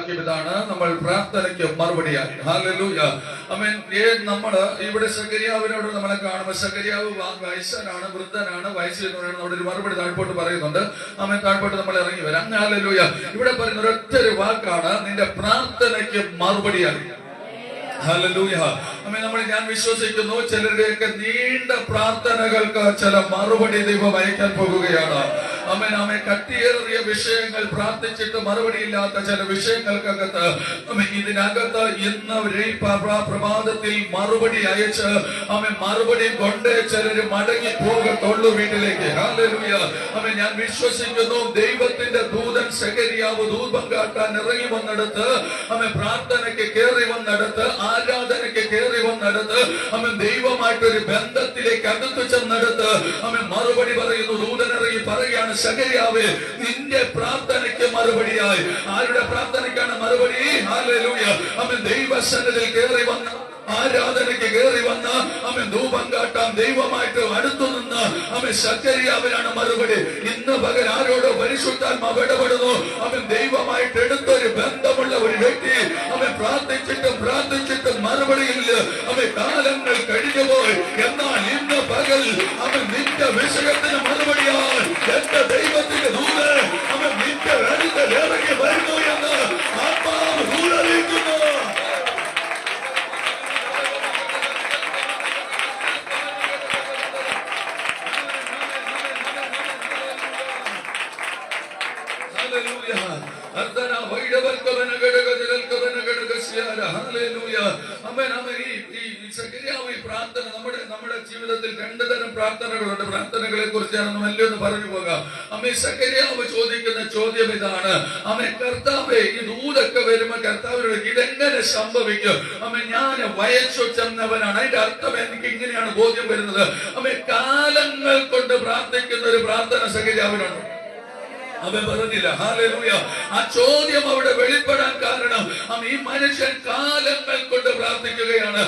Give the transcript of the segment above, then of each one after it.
വാക്യം ഇതാണ്, നമ്മൾ പ്രാർത്ഥനയ്ക്ക് മറുപടിയായി. ഹല്ലേലൂയ. ആമേൻ. നമ്മള് ഇവിടെ സഖരിയാവിനോട് നമ്മളെ കാണുമ്പോൾ സഖരിയാവ് വയസ്സനാണ്, വൃദ്ധനാണ്, വയസ്സിലാണ്. നമ്മുടെ ഒരു മറുപടി താഴ്പോട്ട് പറയുന്നുണ്ട്. ആമേൻ. താഴ്പോട്ട് നമ്മൾ ഇറങ്ങി വരാം. ഹല്ലേലൂയ. ഇവിടെ പറയുന്ന ഒരൊറ്റ ഒരു വാക്കാണ്, നിന്റെ പ്രാർത്ഥനയ്ക്ക് മറുപടിയായി. ഹല്ലേലൂയ. ഞാൻ വിശ്വസിക്കുന്നു ചിലരുടെയൊക്കെ നീണ്ട പ്രാർത്ഥനകൾക്ക് ചില മറുപടി ദൈവം അയക്കാൻ പോകുകയാണ്. കട്ടിയേറിയ വിഷയങ്ങൾ പ്രാർത്ഥിച്ചിട്ട് മറുപടിയില്ലാത്ത ചില വിഷയങ്ങൾക്കകത്ത് ഇതിനകത്ത് ഇന്ന് പ്രഭാതത്തിൽ മറുപടി അയച്ച് മറുപടി കൊണ്ട് ചിലര് മടങ്ങി പോകത്തുള്ളൂ വീട്ടിലേക്ക്. ഹല്ലേലൂയ. ഞാൻ വിശ്വസിക്കുന്നു ദൈവത്തിന്റെ ദൂതൻ സഖരിയാവ് ധൂപം കാട്ടാൻ ഇറങ്ങി വന്നെടുത്ത് പ്രാർത്ഥനയ്ക്ക് കയറി വന്നെടുത്ത് ആരാധനയ്ക്ക് കയറി വന്നെടുത്ത് ദൈവമായിട്ടൊരു ബന്ധത്തിലേക്ക് അടുത്തു ചെന്നെടുത്ത് മറുപടി പറയുന്നു. ദൂതൻ ഇറങ്ങി പറയുകയാണ്, സഖരിയാവേ, നിന്റെ പ്രാർത്ഥനയ്ക്ക് മറുപടിയായി. ആരുടെ പ്രാർത്ഥനയ്ക്കാണ് മറുപടി? ഹല്ലേലൂയ. ദൈവസന്നിധിയിൽ കയറി വന്ന ആരാധനയ്ക്ക് കയറി വന്ന ധൂപം കാട്ടാൻ ദൈവമായിട്ട് അടുത്തു നിന്ന് സഖരിയാവിനാണ് മറുപടി. ഇന്ന് പകൽ ആരോടോ പരിശുദ്ധാത്മാവ് ഇടപെടുന്നു. ദൈവമായിട്ട് എടുത്തൊരു ബന്ധമുള്ള ഒരു വ്യക്തി പ്രാർത്ഥിച്ചിട്ടും മറുപടിയില്ല. കാലങ്ങൾ കഴിഞ്ഞുപോയി. എന്നാൽ ഇന്ന് പകൽ നിന്റെ വിഷയത്തിന് മറുപടിയാൽ എന്റെ ദൈവത്തിന്റെ ദൂതൻ നിന്റെ അടുത്ത് ഇറങ്ങി വരുന്നു എന്ന് ആത്മാവ് ദൂതറിയിക്കുന്നു. പ്രാർത്ഥന നമ്മുടെ ജീവിതത്തിൽ രണ്ടു തരം പ്രാർത്ഥനകളുണ്ട്. പ്രാർത്ഥനകളെ കുറിച്ചാണ് വലിയൊന്ന് പറഞ്ഞു പോകാം. സഖരിയാവ് ചോദിക്കുന്ന ചോദ്യം ഇതാണ്, കർത്താവേ, ഈ ദൂതൊക്കെ വരുമ്പോ കർത്താവിനോട് ഇതെങ്ങനെ സംഭവിക്കും? ഞാൻ വയസ്സു ചെന്നവനാണ്. അതിന്റെ അർത്ഥം എനിക്ക് ഇങ്ങനെയാണ് ബോധ്യം വരുന്നത്. കാലങ്ങൾ കൊണ്ട് പ്രാർത്ഥിക്കുന്ന ഒരു പ്രാർത്ഥന സഖരിയാവിനുണ്ട്. അവൻ പറഞ്ഞില്ല. ഹല്ലേലൂയ. ആ ചോദ്യം അവിടെ വെളിപ്പെടാൻ കാരണം ഈ മനുഷ്യൻ കാലങ്ങൾ കൊണ്ട് പ്രാർത്ഥിക്കുകയാണ്.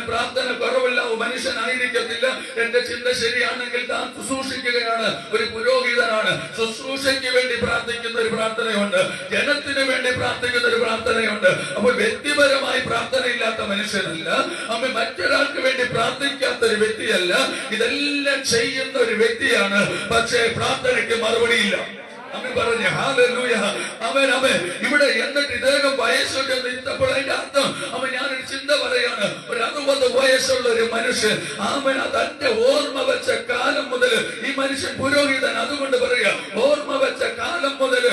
പ്രാർത്ഥന കുറവുള്ള മനുഷ്യനായിരിക്കത്തില്ല. എന്റെ ചിന്ത ശരിയാണെങ്കിൽ താൻ ശുശ്രൂഷിക്കുകയാണ്, ഒരു പുരോഹിതനാണ്. ശുശ്രൂഷയ്ക്ക് വേണ്ടി പ്രാർത്ഥിക്കുന്ന ഒരു പ്രാർത്ഥനയുണ്ട്, ജനത്തിന് വേണ്ടി പ്രാർത്ഥിക്കുന്ന ഒരു പ്രാർത്ഥനയുണ്ട്. അപ്പോൾ വ്യക്തിപരമായി പ്രാർത്ഥനയില്ലാത്ത മനുഷ്യനല്ല, മറ്റൊരാൾക്ക് വേണ്ടി പ്രാർത്ഥിക്കാത്ത ഒരു വ്യക്തിയല്ല. ഇതെല്ലാം ചെയ്യുന്ന ഒരു വ്യക്തിയാണ്. പക്ഷേ പ്രാർത്ഥനയ്ക്ക് മറുപടിയില്ല. പറഞ്ഞു. ഹല്ലേലൂയ. ഇവിടെ എന്നിട്ട് ഇദ്ദേഹം വയസ്സുണ്ട് നിന്നപ്പോൾ അതിന്റെ അർത്ഥം ഞാനൊരു ചിന്ത പറയാണ്. ഒരു 60 വയസ്സുള്ള ഒരു മനുഷ്യൻ തന്റെ ഓർമ്മ വെച്ച കാലം മുതൽ ഈ മനുഷ്യൻ പുരോഹിതൻ. അതുകൊണ്ട് പറയുക, ഓർമ്മ വെച്ച കാലം മുതൽ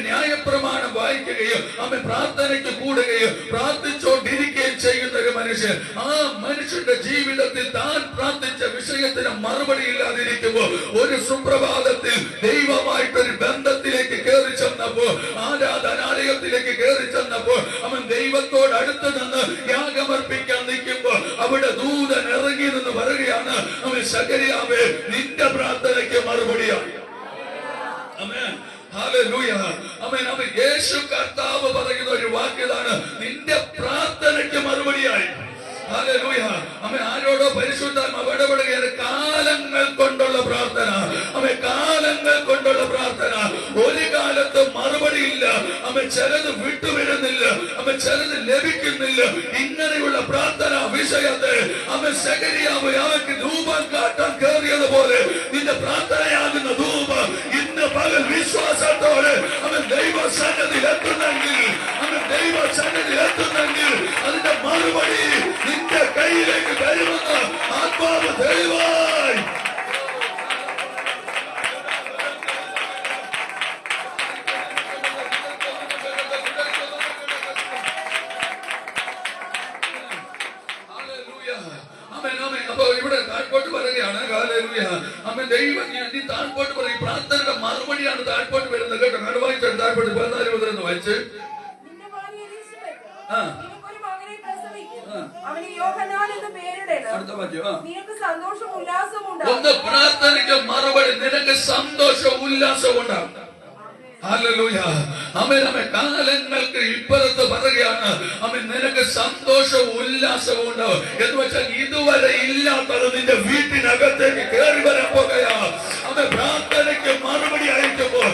ന്യായപ്രമാണം വായിക്കുകയും പ്രാർത്ഥനയ്ക്ക് കൂടുകയും പ്രാർത്ഥിച്ചുകൊണ്ടിരിക്കുകയും ചെയ്യുന്ന ഒരു മനുഷ്യൻ. ആ മനുഷ്യന്റെ ജീവിതത്തിൽ താൻ പ്രാർത്ഥിച്ച വിഷയത്തിന് മറുപടി ഇല്ലാതിരിക്കുമ്പോൾ ഒരു സുപ്രഭാതത്തിൽ ദൈവമായിട്ടൊരു ബന്ധത്തിലേക്ക് കയറി ചെന്നപ്പോൾ, ആരാധനാലയത്തിലേക്ക് കയറി ചെന്നപ്പോൾ ദൈവത്തോട് അടുത്ത് നിന്ന് യാഗമർപ്പിക്കാൻ നിൽക്കുമ്പോൾ അവിടെ ദൂതൻ ഇറങ്ങി നിന്ന് പറയുകയാണ്, സഖരിയാവേ, നിന്റെ പ്രാർത്ഥനയ്ക്ക് മറുപടിയാണ്. ആമേൻ. ഹല്ലേലൂയ. യേശു കർത്താവ് പറയുന്ന ഒരു വാക്യതാണ്, നിന്റെ പ്രാർത്ഥനയ്ക്ക് മറുപടിയായി. ഹല്ലേലൂയ. ആരോടോ പരിശുദ്ധാത്മാവ് ഇടപെടുകയാണ്. കാലങ്ങൾ കൊണ്ടുള്ള പ്രാർത്ഥന, കാലങ്ങൾ കൊണ്ടുള്ള പ്രാർത്ഥന. ഒരു കാലത്ത് മറുപടിയില്ല. ചിലത് വിട്ടുവരുന്നില്ല, ചിലത് ലഭിക്കുന്നില്ല. ഇങ്ങനെയുള്ള പ്രാർത്ഥന വിഷയത്തെ സഖരിയാവ് അവർക്ക് ധൂപം കാട്ടാൻ കയറിയതുപോലെ നിന്റെ പ്രാർത്ഥനയാകുന്ന ധൂപം ഇന്ന് പകൽ വിശ്വാസത്തോടെ ദൈവസന്നിധിയിൽ എത്തുന്നെങ്കിൽ, ദൈവസന്നിധിയിൽ എത്തുന്നെങ്കിൽ അതിന്റെ മറുപടി നിന്റെ കയ്യിലേക്ക് വരുമെന്ന് ആത്മാവ് ദൈവമായി. അപ്പൊ ഇവിടെ താഴ്പോട്ട് പറയുകയാണ്. ഹല്ലേലൂയ. ദൈവം നീ താഴ്പോട്ട് പറയും. പ്രാർത്ഥനയുടെ മറുപടിയാണ് താഴ്പോട്ട് വരുന്നത്. കേട്ടോ, കണ്ടു വായിച്ചു. താഴ്പോട്ട് 14 മുതൽ വായിച്ച്. ഒന്ന് പ്രാർത്ഥനയ്ക്ക് മറുപടി, നിനക്ക് സന്തോഷം ഉല്ലാസം ഉണ്ടാകും. ഹല്ലേലൂയ. കാലങ്ങൾക്ക് ഇപ്പുറത്ത് പറയുകയാണ്, നിനക്ക് സന്തോഷവും ഉല്ലാസവും ഉണ്ടാവും എന്ന് വെച്ചാൽ ഇതുവരെ ഇല്ലാത്തത് നിന്റെ വീട്ടിനകത്തേക്ക് കയറി വരാൻ പോകുകയാണ്. പ്രാർത്ഥനയ്ക്ക് മറുപടി അയക്കുമ്പോൾ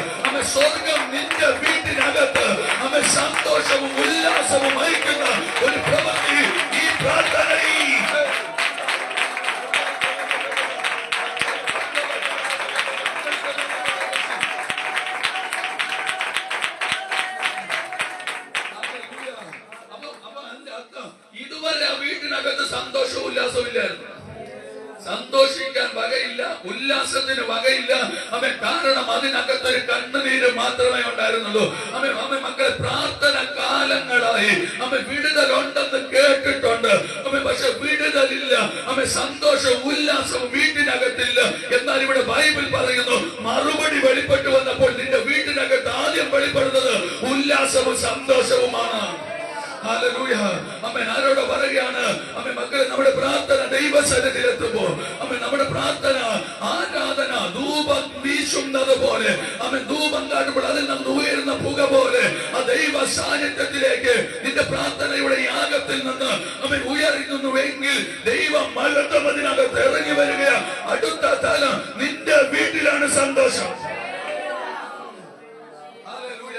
സ്വർഗം നിന്റെ വീട്ടിനകത്ത് സന്തോഷം സന്തോഷവും ഉല്ലാസവും അയക്കുന്ന ഒരു പ്രവൃത്തി ഈ പ്രാർത്ഥനയിൽ ഇതുവരെ ആ വീട്ടിനകത്ത് സന്തോഷവും ഉല്ലാസവും ഇല്ലായിരുന്നു. സന്തോഷിക്കാൻ വകയില്ല, ഉല്ലാസത്തിന് വകയില്ല. അവൻ കാരണം അതിനകത്തൊരു കണ്ണുനീര് മാത്രമേ ഉണ്ടായിരുന്നുള്ളൂ. അവൻ മക്കളെ പ്രാർത്ഥന കാലങ്ങളായി അവൻ വിടുതലുണ്ടെന്ന് കേട്ടിട്ടുണ്ട്. പക്ഷെ വിടുതലില്ല. സന്തോഷവും ഉല്ലാസവും വീട്ടിനകത്തില്ല. എന്നാൽ ഇവിടെ ബൈബിൾ പറയുന്നു, മറുപടി വെളിപ്പെട്ടു വന്നപ്പോൾ നിന്റെ വീട്ടിനകത്ത് ആദ്യം വെളിപ്പെടുന്നത് ഉല്ലാസവും സന്തോഷവുമാണ്. ഹല്ലേലൂയ. ആമേൻ. ആരോട് പറയുകയാണ്? ആമേൻ. മക്കളെ, നമ്മുടെ പ്രാർത്ഥന ദൈവസന്നിധിയിലെത്തുമ്പോൾ നമ്മുടെ പ്രാർത്ഥന ആരാധന ധൂപം വീശുന്നത് പോലെ ധൂപം കാട്ടുമ്പോൾ അതിൽ നിന്ന് ഉയരുന്ന പുക പോലെ ആ ദൈവ സാന്നിധ്യത്തിലേക്ക് നിന്റെ പ്രാർത്ഥനയുടെ യാഗത്തിൽ നിന്ന് ഉയരുന്നുവെങ്കിൽ ദൈവം മഹത്വം അതിനകത്ത് ഇറങ്ങി വരിക. അടുത്ത തലം നിന്റെ വീട്ടിലാണ് സന്തോഷം. ഹല്ലേലൂയ.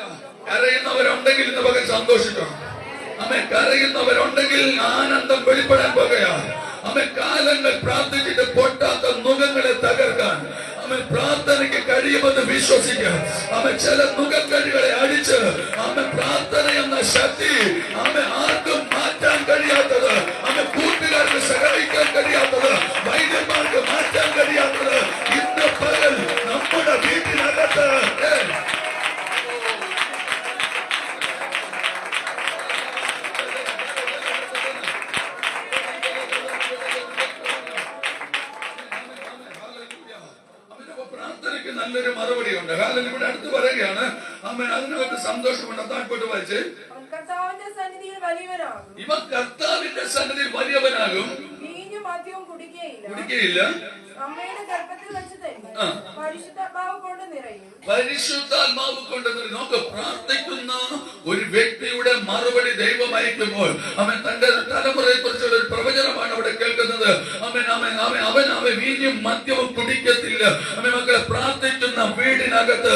കരയുന്നവരുണ്ടെങ്കിൽ ഇന്ന് പകൽ സന്തോഷിക്കണം. കരയുന്നവരുണ്ടെങ്കിൽ ആനന്ദം വെളിപ്പെടാൻ പോകുകയാണ്. കാലങ്ങൾ പ്രാർത്ഥിച്ചിട്ട് പൊട്ടാത്ത നുഖങ്ങളെ തകർക്കാൻ പ്രാർത്ഥനയ്ക്ക് കഴിയുമെന്ന് വിശ്വസിക്കാം. ചില നുഖക്കഴികളെ അടിച്ച് പ്രാർത്ഥന എന്ന ശക്തി ആർക്കും മാറ്റാൻ കഴിയാത്തത്, കൂട്ടുകാർക്ക് സഹായിക്കാൻ കഴിയാത്തത്, വൈദ്യന്മാർക്ക് മാറ്റാൻ കഴിയാത്തത് ഇന്ന് പകൽ നമ്മുടെ വീട്ടിനകത്ത് നല്ലൊരു മറുപടി ഉണ്ട്. ഇവിടെ അടുത്ത് പറയുകയാണ്, അതിനകത്ത് സന്തോഷമുണ്ട്. താഴ്പോട്ട് വായിച്ച്, ഇവ കർത്താവിന്റെ സന്നിധിയിൽ വലിയവനാകും, കുടിക്കുകയില്ല, പരിശുദ്ധാത്മാവ് കൊണ്ട് നിറയും. നമുക്ക് പ്രാർത്ഥിക്കുന്ന ഒരു വ്യക്തിയുടെ മറുപടി ദൈവം അയക്കുമ്പോൾ തന്റെ തലമുറയെ കുറിച്ചുള്ള ഒരു പ്രവചനമാണ് അവിടെ കേൾക്കുന്നത്. അവൻ വീഞ്ഞും മദ്യവും കുടിക്കത്തില്ല. മക്കളെ, പ്രാർത്ഥിക്കുന്ന വീടിനകത്ത്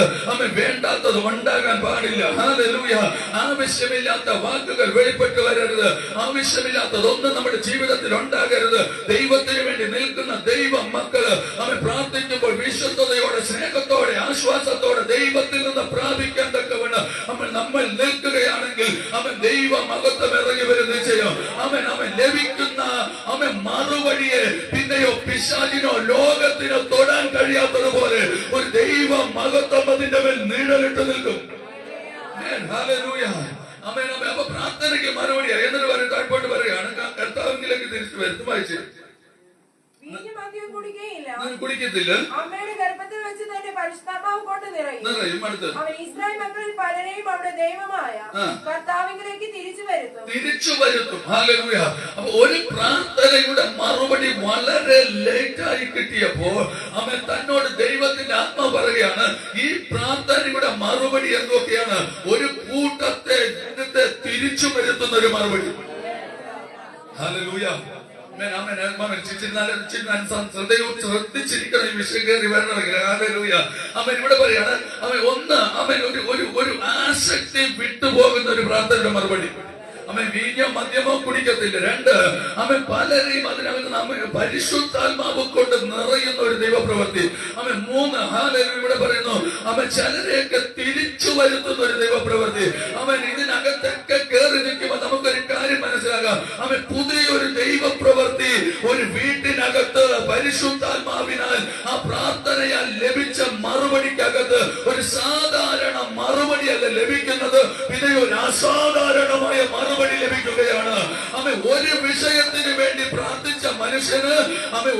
വേണ്ടാത്തത് ഉണ്ടാകാൻ പാടില്ല. ഹല്ലേലൂയ. ആവശ്യമില്ലാത്ത വാക്കുകൾ വെളിപ്പെട്ട് വരരുത്. ആവശ്യമില്ലാത്തതൊന്നും നമ്മുടെ ജീവിതത്തിൽ ഉണ്ടാകരുത്. ദൈവത്തിന് വേണ്ടി നിൽക്കുന്ന ദൈവം മക്കള് പ്രാർത്ഥിക്കുമ്പോൾ വിശ്വസ്തയോടെ, സ്നേഹത്തോടെ, ആശ്വാസത്തോടെ ദൈവത്തിൽ നിന്ന് പ്രാപിക്കാൻ തക്കവണ്ണം നമ്മൾ നിൽക്കുകയാണെങ്കിൽ ദൈവ മഹത്വം ഇറങ്ങി വരുന്ന നിശ്ചയം. ലഭിക്കുന്ന മറുപടിയെ പിന്നെയോ പിശാചിനോ ലോകത്തിനോ തൊടാൻ കഴിയാത്തതുപോലെ ഒരു ദൈവ മഹത്വം അതിന്റെ മേൽ നീഴലിട്ട് നിൽക്കും. ഹല്ലേലൂയ. അപ്പൊ പ്രാർത്ഥനയ്ക്ക് മറുപടിയായി എന്നിട്ട് പറയും, താഴ്പോട്ട് പറയുകയാണ്, കർത്താവിലേക്ക് തിരിച്ചു വരുത്തും. വായിച്ച്, കുടിക്കത്തില്ല, അമ്മയുടെ ഗർഭത്തിൽ വെച്ച് തന്നെ പരിശുദ്ധാത്മാവ് കൊണ്ട് നിറയും. അവൻ ഇസ്രായേൽ മക്കളിൽ പലരെയും അവിടെ ദൈവമായ കർത്താവിലേക്ക് തിരിച്ചു വരുത്തും. ഹല്ലേലൂയ. അപ്പൊ ഒരു പ്രാർത്ഥനയുടെ മറുപടി വളരെ ലേറ്റായി കിട്ടിയപ്പോൾ തന്നോട് ദൈവത്തിന്റെ ആത്മ പറയുകയാണ്, ഈ പ്രാർത്ഥനയുടെ മറുപടി എന്തൊക്കെയാണ്? ഒരു കൂട്ടത്തെ തിരിച്ചു വരുത്തുന്ന ഒരു മറുപടി. ഹല്ലേലൂയ. ശ്രദ്ധിച്ചിരിക്കണം ഈ വിഷയം കയറി വരണമെങ്കിൽ. ഹല്ലേലൂയ. ഇവിടെ പറയാണ്, ഒരു ആസക്തി വിട്ടുപോകുന്ന ഒരു പ്രാർത്ഥനയുടെ മറുപടി. വീഞ്ഞോ മദ്യമോ കുടിക്കത്തില്ല. 2, പലരെയും അതിനകത്ത് പരിശുദ്ധാത്മാവ് കൊണ്ട് നിറയുന്ന ഒരു ദൈവപ്രവൃത്തി. 3, ഹല്ലേലൂയ. ഇവിടെ പറയുന്നു, ചിലരെയൊക്കെ തിരിച്ചു വരുത്തുന്ന ഒരു ദൈവപ്രവൃത്തി. ഇതിനകത്തൊക്കെ കയറി നിൽക്കുമ്പോൾ നമുക്കൊരു കാര്യം മനസ്സിലാകാം. പുതിയൊരു ദൈവപ്രവൃത്തി ഒരു വീട്ടിനകത്ത് പരിശുദ്ധാത്മാവിനാൽ ആ പ്രാർത്ഥനയാൽ ലഭിച്ച മറുപടിക്കകത്ത് ഒരു സാധാരണ മറുപടിയല്ല ലഭിക്കുന്നത്, പിന്നെ ഒരു അസാധാരണമായ മറുപടി ലഭിക്കുകയാണ്. ഒരു വിഷയത്തിന് വേണ്ടി പ്രാർത്ഥിച്ച മനുഷ്യന്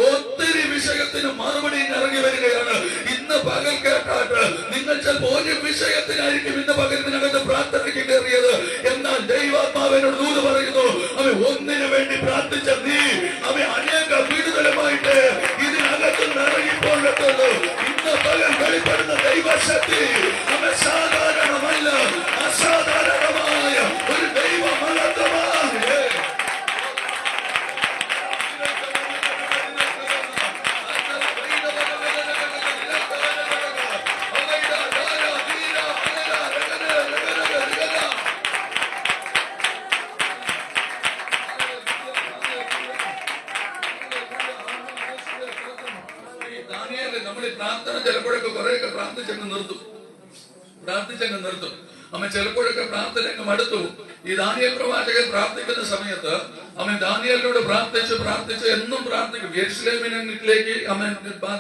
ഒത്തിരി വിഷയത്തിന് മറുപടി ഇറങ്ങി വരികയാണ്. ഇന്ന് പകൽ കേട്ടാട്ട് നിങ്ങൾ ചിലപ്പോൾ ഒരു വിഷയത്തിനായിരിക്കും ഇന്ന് പകലിനകത്ത് പ്രാർത്ഥനയ്ക്ക് കയറിയത്. എന്നാൽ ദൈവാത്മാവിനോട് ദൂത് പറയുന്നു, ഒന്നിനു വേണ്ടി പ്രാർത്ഥിച്ച നീ അനേക വിടുതലുമായിട്ട് ഇതിനകത്ത് ഇറങ്ങിപ്പോഴത്തുള്ളൂ. ഇന്ന് പകൽ വെളിപ്പെടുന്ന ദൈവശക്തി സാധാരണമല്ല, അസാധാരണമായ ഒരു ദൈവ മഹത്വമാണ്. ചിലപ്പോഴൊക്കെ കുറെയൊക്കെ പ്രാർത്ഥിച്ചങ്ങ് നിർത്തും. അമ്മ ചിലപ്പോഴൊക്കെ പ്രാർത്ഥന അങ്ങ് മടുത്തു. ഈ ദാനിയേൽ പ്രവാചകൻ പ്രാർത്ഥിക്കുന്ന സമയത്ത് അമ്മ ദാനിയേലിനോട് പ്രാർത്ഥിച്ച് എന്നും പ്രാർത്ഥിക്കും. യെരുശലേമിലേക്ക്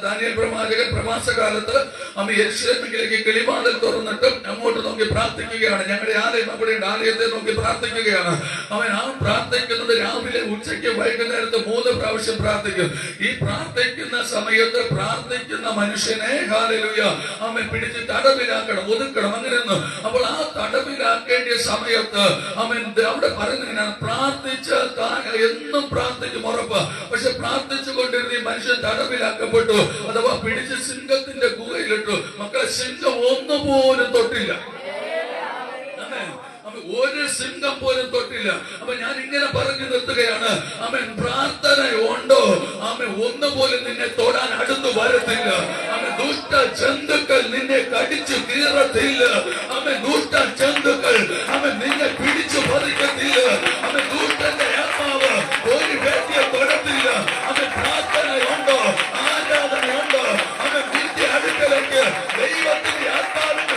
ദാനിയേൽ പ്രവാചകൻ പ്രവാസകാലത്ത് അമ്മ യെരുശലേമിലേക്ക് കിളിവാതിൽ തുറന്നിട്ടും അങ്ങോട്ട് നോക്കി പ്രാർത്ഥിക്കുകയാണ്. ഞങ്ങളുടെ ആലയം അവിടെയുണ്ട്, ആലയത്തെ നോക്കി പ്രാർത്ഥിക്കുകയാണ്. അവൻ ആ പ്രാർത്ഥിക്കുന്നത് രാവിലെ, ഉച്ചയ്ക്ക്, വൈകുന്നേരത്ത് 3 പ്രാവശ്യം പ്രാർത്ഥിക്കും. ഈ പ്രാർത്ഥിക്കുന്ന സമയത്ത് പ്രാർത്ഥിക്കുന്ന മനുഷ്യനെ ഹല്ലേലൂയ അവൻ പിടിച്ച് തടവിലാക്കണം, ഒതുക്കണം, അങ്ങനെയൊന്നും. അപ്പോൾ ആ തടവിലാക്കേണ്ട സമയത്ത് അവൻ അവിടെ പറയുന്നതിനാണ് പ്രാർത്ഥിച്ച് എന്നും പ്രാർത്ഥിക്കും ഉറപ്പ്. പക്ഷെ പ്രാർത്ഥിച്ചു കൊണ്ടിരുന്ന ഈ മനുഷ്യൻ തടവിലാക്കപ്പെട്ടു, അഥവാ പിടിച്ച് സിംഹത്തിന്റെ ഗുഹയിലിട്ടു. മക്കളെ, സിംഹം ഒന്നുപോലും തൊട്ടില്ല, ഒരു സിംഹം പോലും തൊട്ടില്ല. അപ്പൊ ഞാൻ ഇങ്ങനെ പറഞ്ഞു നിർത്തുകയാണ്. അവൻ പ്രാർത്ഥന ഉണ്ടോ, അവൻ ഒന്നുപോലും നിന്നെ തൊടാൻ അടുത്ത് വരത്തില്ല. അവൻ ദുഷ്ട ജന്തുക്കൾ നിന്നെ കടിച്ചു കീറത്തില്ല. അവൻ ദുഷ്ട ജന്തുക്കൾ അവൻ നിന്നെ പിടിച്ചു പറിക്കത്തില്ല. അവൻ ദുഷ്ടന്റെ ആത്മാവ് ഒരു വ്യക്തിയെ തൊടത്തില്ല. അവൻ പ്രാർത്ഥനയുണ്ടോ, ആരാധനയുണ്ടോ, അവൻ നിന്റെ അടുക്കലേക്ക് ദൈവത്തിന്റെ ആത്മാവിന്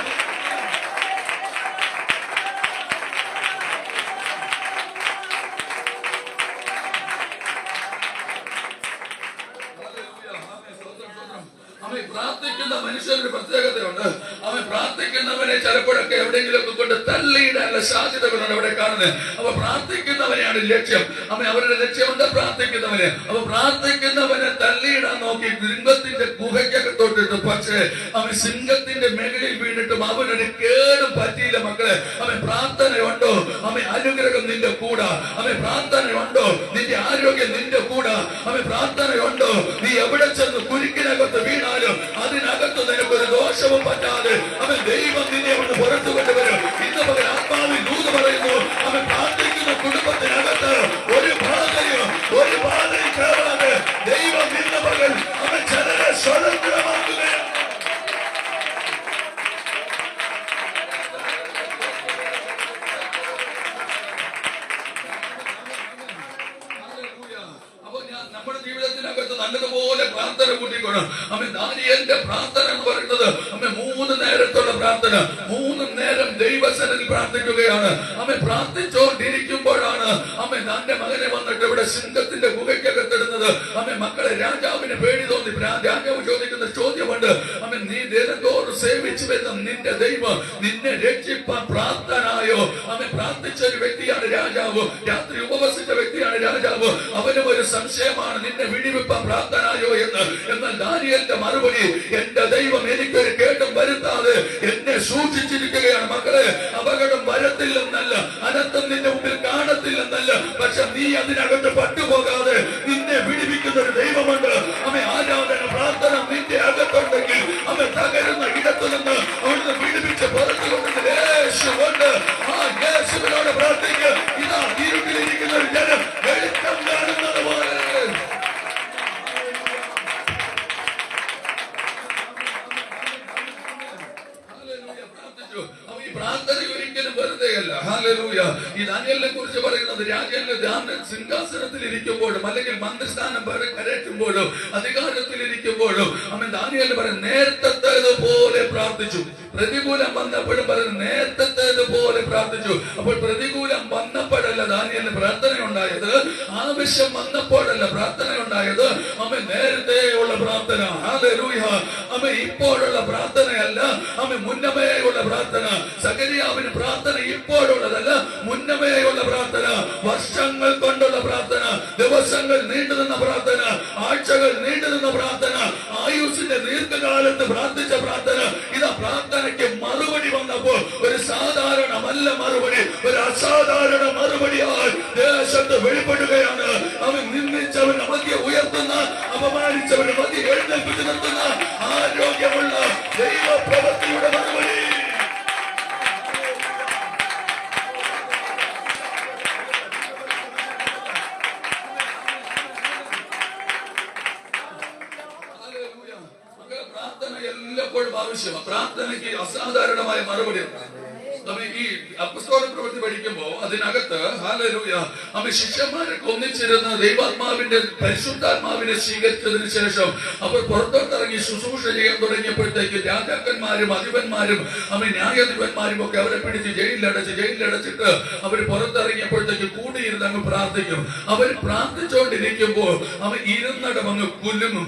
പ്രാർത്ഥിക്കുന്ന മനുഷ്യരുടെ പ്രത്യേകതയുണ്ട്. അവൻ പ്രാർത്ഥിക്കുന്നവനെ ചിലപ്പോഴൊക്കെ എവിടെയെങ്കിലുമൊക്കെ കൊണ്ട് തള്ളിയിടാനുള്ള സാധ്യതകളുണ്ട് അവിടെ കാണുന്നത്. അപ്പൊ പ്രാർത്ഥിക്കുന്നവനെയാണ് ലക്ഷ്യം. അവരുടെ ലക്ഷ്യമുണ്ട് പ്രാർത്ഥിക്കുന്നവനെ. അപ്പൊ പ്രാർത്ഥിക്കുന്നവനെ തള്ളിയിടാൻ നോക്കി സിംഹത്തിന്റെ ഗുഹയ്ക്കൊക്കെ തൊട്ടിട്ട്, പക്ഷേ അവൻ സിംഹത്തിന്റെ മേഖലയിൽ വീണിട്ടും അവനൊരു കേടും പറ്റിയില്ല. മക്കളെ, അവൻ പ്രാർത്ഥനയുണ്ടോ, അവൻ അനുഗ്രഹം നിന്റെ കൂടെ. അവൻ പ്രാർത്ഥനയുണ്ടോ, നിന്റെ ആരോഗ്യം നിന്റെ കൂടെ. അവൻ പ്രാർത്ഥനയുണ്ടോ, നീ എവിടെ ചെന്ന് കുരുക്കിനകത്ത് വീണാലും അതിനകത്ത് നിനക്കൊരു ദോഷവും പറ്റാതെ അവൻ ദൈവം നിന്നെ അവിടെ പുറത്തു കൊണ്ടുവരും. ഇന്ന് പകൽ ആത്മാവിൽ ദൂത് പറയുന്നു, അവൻ പ്രാർത്ഥിക്കുന്ന കുടുംബത്തിനകത്ത് ഒരു ബാധയും കയറാതെ ദൈവം ഇന്ന് പകൽ അവൻ ചിലരെ സ്വതന്ത്രമാക്കുകയാണ്. നമ്മുടെ ജീവിതത്തിനകത്ത് നല്ലതുപോലെ പ്രാർത്ഥന കൂട്ടിക്കൊള്ളണം. അവൻ ദാനിയേലിന്റെ പ്രാർത്ഥന എന്ന് പറയുന്നത് അവൻ 3 നേരത്തുള്ള പ്രാർത്ഥന, 3 നേരം ദൈവസന്നിധിയിൽ പ്രാർത്ഥിക്കുകയാണ്. അവൻ പ്രാർത്ഥിച്ചുകൊണ്ടിരിക്കുമ്പോഴാണ് അവൻ തന്റെ മകനെ വന്നിട്ട് ഇവിടെ സിംഹത്തിന്റെ ഗുഹയ്ക്കകത്തിടുന്നത്. അവൻ മക്കളെ, രാജാവിന് പേടി തോന്നി. രാജാവ് ചോദിക്കുന്ന ചോദ്യമുണ്ട്, അവൻ നീ ദിനത്തോട് സേവിച്ചു വരുന്ന നിന്റെ ദൈവം നിന്നെ രക്ഷിപ്പാൻ പ്രാർത്ഥനായോ? അവൻ പ്രാർത്ഥിച്ച ഒരു വ്യക്തിയാണ് രാജാവ്, രാത്രി ഉപവസിച്ച വ്യക്തിയാണ് രാജാവ്. അവനും ഒരു സംശയമാണ്, നിന്നെ വിടിവിപ്പാൻ പ്രാർത്ഥനായോ എന്ന്. എന്നാൽ ദാനിയേലിന്റെ മറുപടി, എന്റെ ദൈവം എനിക്കൊരു കേടും വരുത്താതെ എന്നെ സൂക്ഷിച്ചിരിക്കുകയാണ്. മക്കളെ, അപകടം വരത്തില്ലെന്നല്ല, അനന്തം നിന്റെ മുമ്പിൽ കാണത്തില്ലെന്നല്ല, പക്ഷെ നീ അതിനകത്ത് പട്ടുപോകാതെ നിന്നെ വിടിവിക്കുന്ന ഒരു ദൈവമുണ്ട്. അവൻ ആരാധന പ്രാർത്ഥന നിന്റെ അകത്തുണ്ടെങ്കിൽ അവൻ തകരുന്ന ഇടത്തു നിന്ന് അവിടുന്ന് വിടിവിച്ച് പുറത്തു കൊണ്ടുണ്ട്. യേശുണ്ട്. ആ യേശുവിനോട് പ്രാർത്ഥിക്കുക. ഇതാ ഇരുട്ടിലിരിക്കുന്ന ഒരു ജനം വെളിച്ചം കാണുന്നത് പോലെ. പ്രാർത്ഥന ഒരിക്കലും വെറുതെയല്ല. ഹല്ലേലൂയ. ഈ ദാനിയേലിനെ കുറിച്ച് പറയുന്നത് രാജാവിന്റെ സിംഹാസനത്തിൽ ഇരിക്കുമ്പോഴും അല്ലെങ്കിൽ മന്ത്രിസ്ഥാനം കരറ്റുമ്പോഴും അധികാരത്തിൽ ഇരിക്കുമ്പോഴും അവൻ ദാനിയേൽ പറയുന്നത് നേരത്തേതുപോലെ പ്രാർത്ഥിച്ചു. പ്രതികൂലം വന്നപ്പോഴും പറയുന്നത് നേരത്തേതുപോലെ പ്രാർത്ഥിച്ചു. അപ്പോൾ പ്രതികൂലം വന്നപ്പോഴല്ല ദാനിയേലിന് പ്രാർത്ഥന ഉണ്ടായത്, ആവശ്യം വന്നപ്പോഴല്ല പ്രാർത്ഥന ഉണ്ടായത്. അവൻ നേരത്തെ ഉള്ള പ്രാർത്ഥന. ഹല്ലേലൂയ. അവൻ ഇപ്പോഴുള്ള പ്രാർത്ഥനയല്ല, അവൻ മുന്നമേയുള്ള പ്രാർത്ഥന. സകരിയാവിന് പ്രാർത്ഥന ഇപ്പോഴുള്ളതല്ല, മുന്നമേയുള്ള പ്രാർത്ഥന. വർഷങ്ങൾ കൊണ്ടുള്ള പ്രാർത്ഥന, ദിവസങ്ങൾ നീണ്ടുനിന്ന പ്രാർത്ഥന, ആഴ്ചകൾ നീണ്ടുനിന്ന പ്രാർത്ഥന, ആയുസിന്റെ ദീർഘകാലത്ത് പ്രാർത്ഥിച്ച പ്രാർത്ഥന. ഇതാ പ്രാർത്ഥനയ്ക്ക് മറുപടി വന്നപ്പോൾ ഒരു സാധാരണമല്ല മറുപടി, ഒരു അസാധാരണ മറുപടിയായി ദേശത്ത് വെളിപ്പെടുകയാണ്. അവൻ നിന്ദിച്ചവന് മധ്യ ഉയർത്തുന്ന, അപമാനിച്ചവന് മധ്യ എഴുന്നേൽപ്പിച്ചു നിർത്തുന്ന ആരോഗ്യമുള്ള ദൈവ പ്രവൃത്തിയുടെ മറുപടി. പ്രാർത്ഥന എല്ലായ്പ്പോഴും ആവശ്യമാണ്. പ്രാർത്ഥനയ്ക്ക് അസാധാരണമായ മറുപടി. ഈ ഈ അപ്പസ്തോല പ്രവൃത്തി പഠിക്കുമ്പോ അതിനകത്ത് ഹല്ലേലൂയ ശിഷ്യന്മാരൊക്കെ ഒന്നിച്ചിരുന്ന് ദൈവാത്മാവിന്റെ പരിശുദ്ധാത്മാവിനെ സ്വീകരിച്ചതിന് ശേഷം അവർ പുറത്തോട്ടിറങ്ങി ശുശ്രൂഷ ചെയ്യാൻ തുടങ്ങിയപ്പോഴത്തേക്ക് രാജാക്കന്മാരും അധിപന്മാരും ന്യായാധിപന്മാരും ഒക്കെ അവരെ പിടിച്ച് ജയിലിലടച്ചിട്ട് അവർ പുറത്തിറങ്ങിയപ്പോഴത്തേക്ക് കൂടിയിരുന്ന് അങ്ങ് പ്രാർത്ഥിക്കും. അവർ പ്രാർത്ഥിച്ചുകൊണ്ടിരിക്കുമ്പോൾ ഇരുന്നിടം അങ്ങ് കുലുങ്ങും.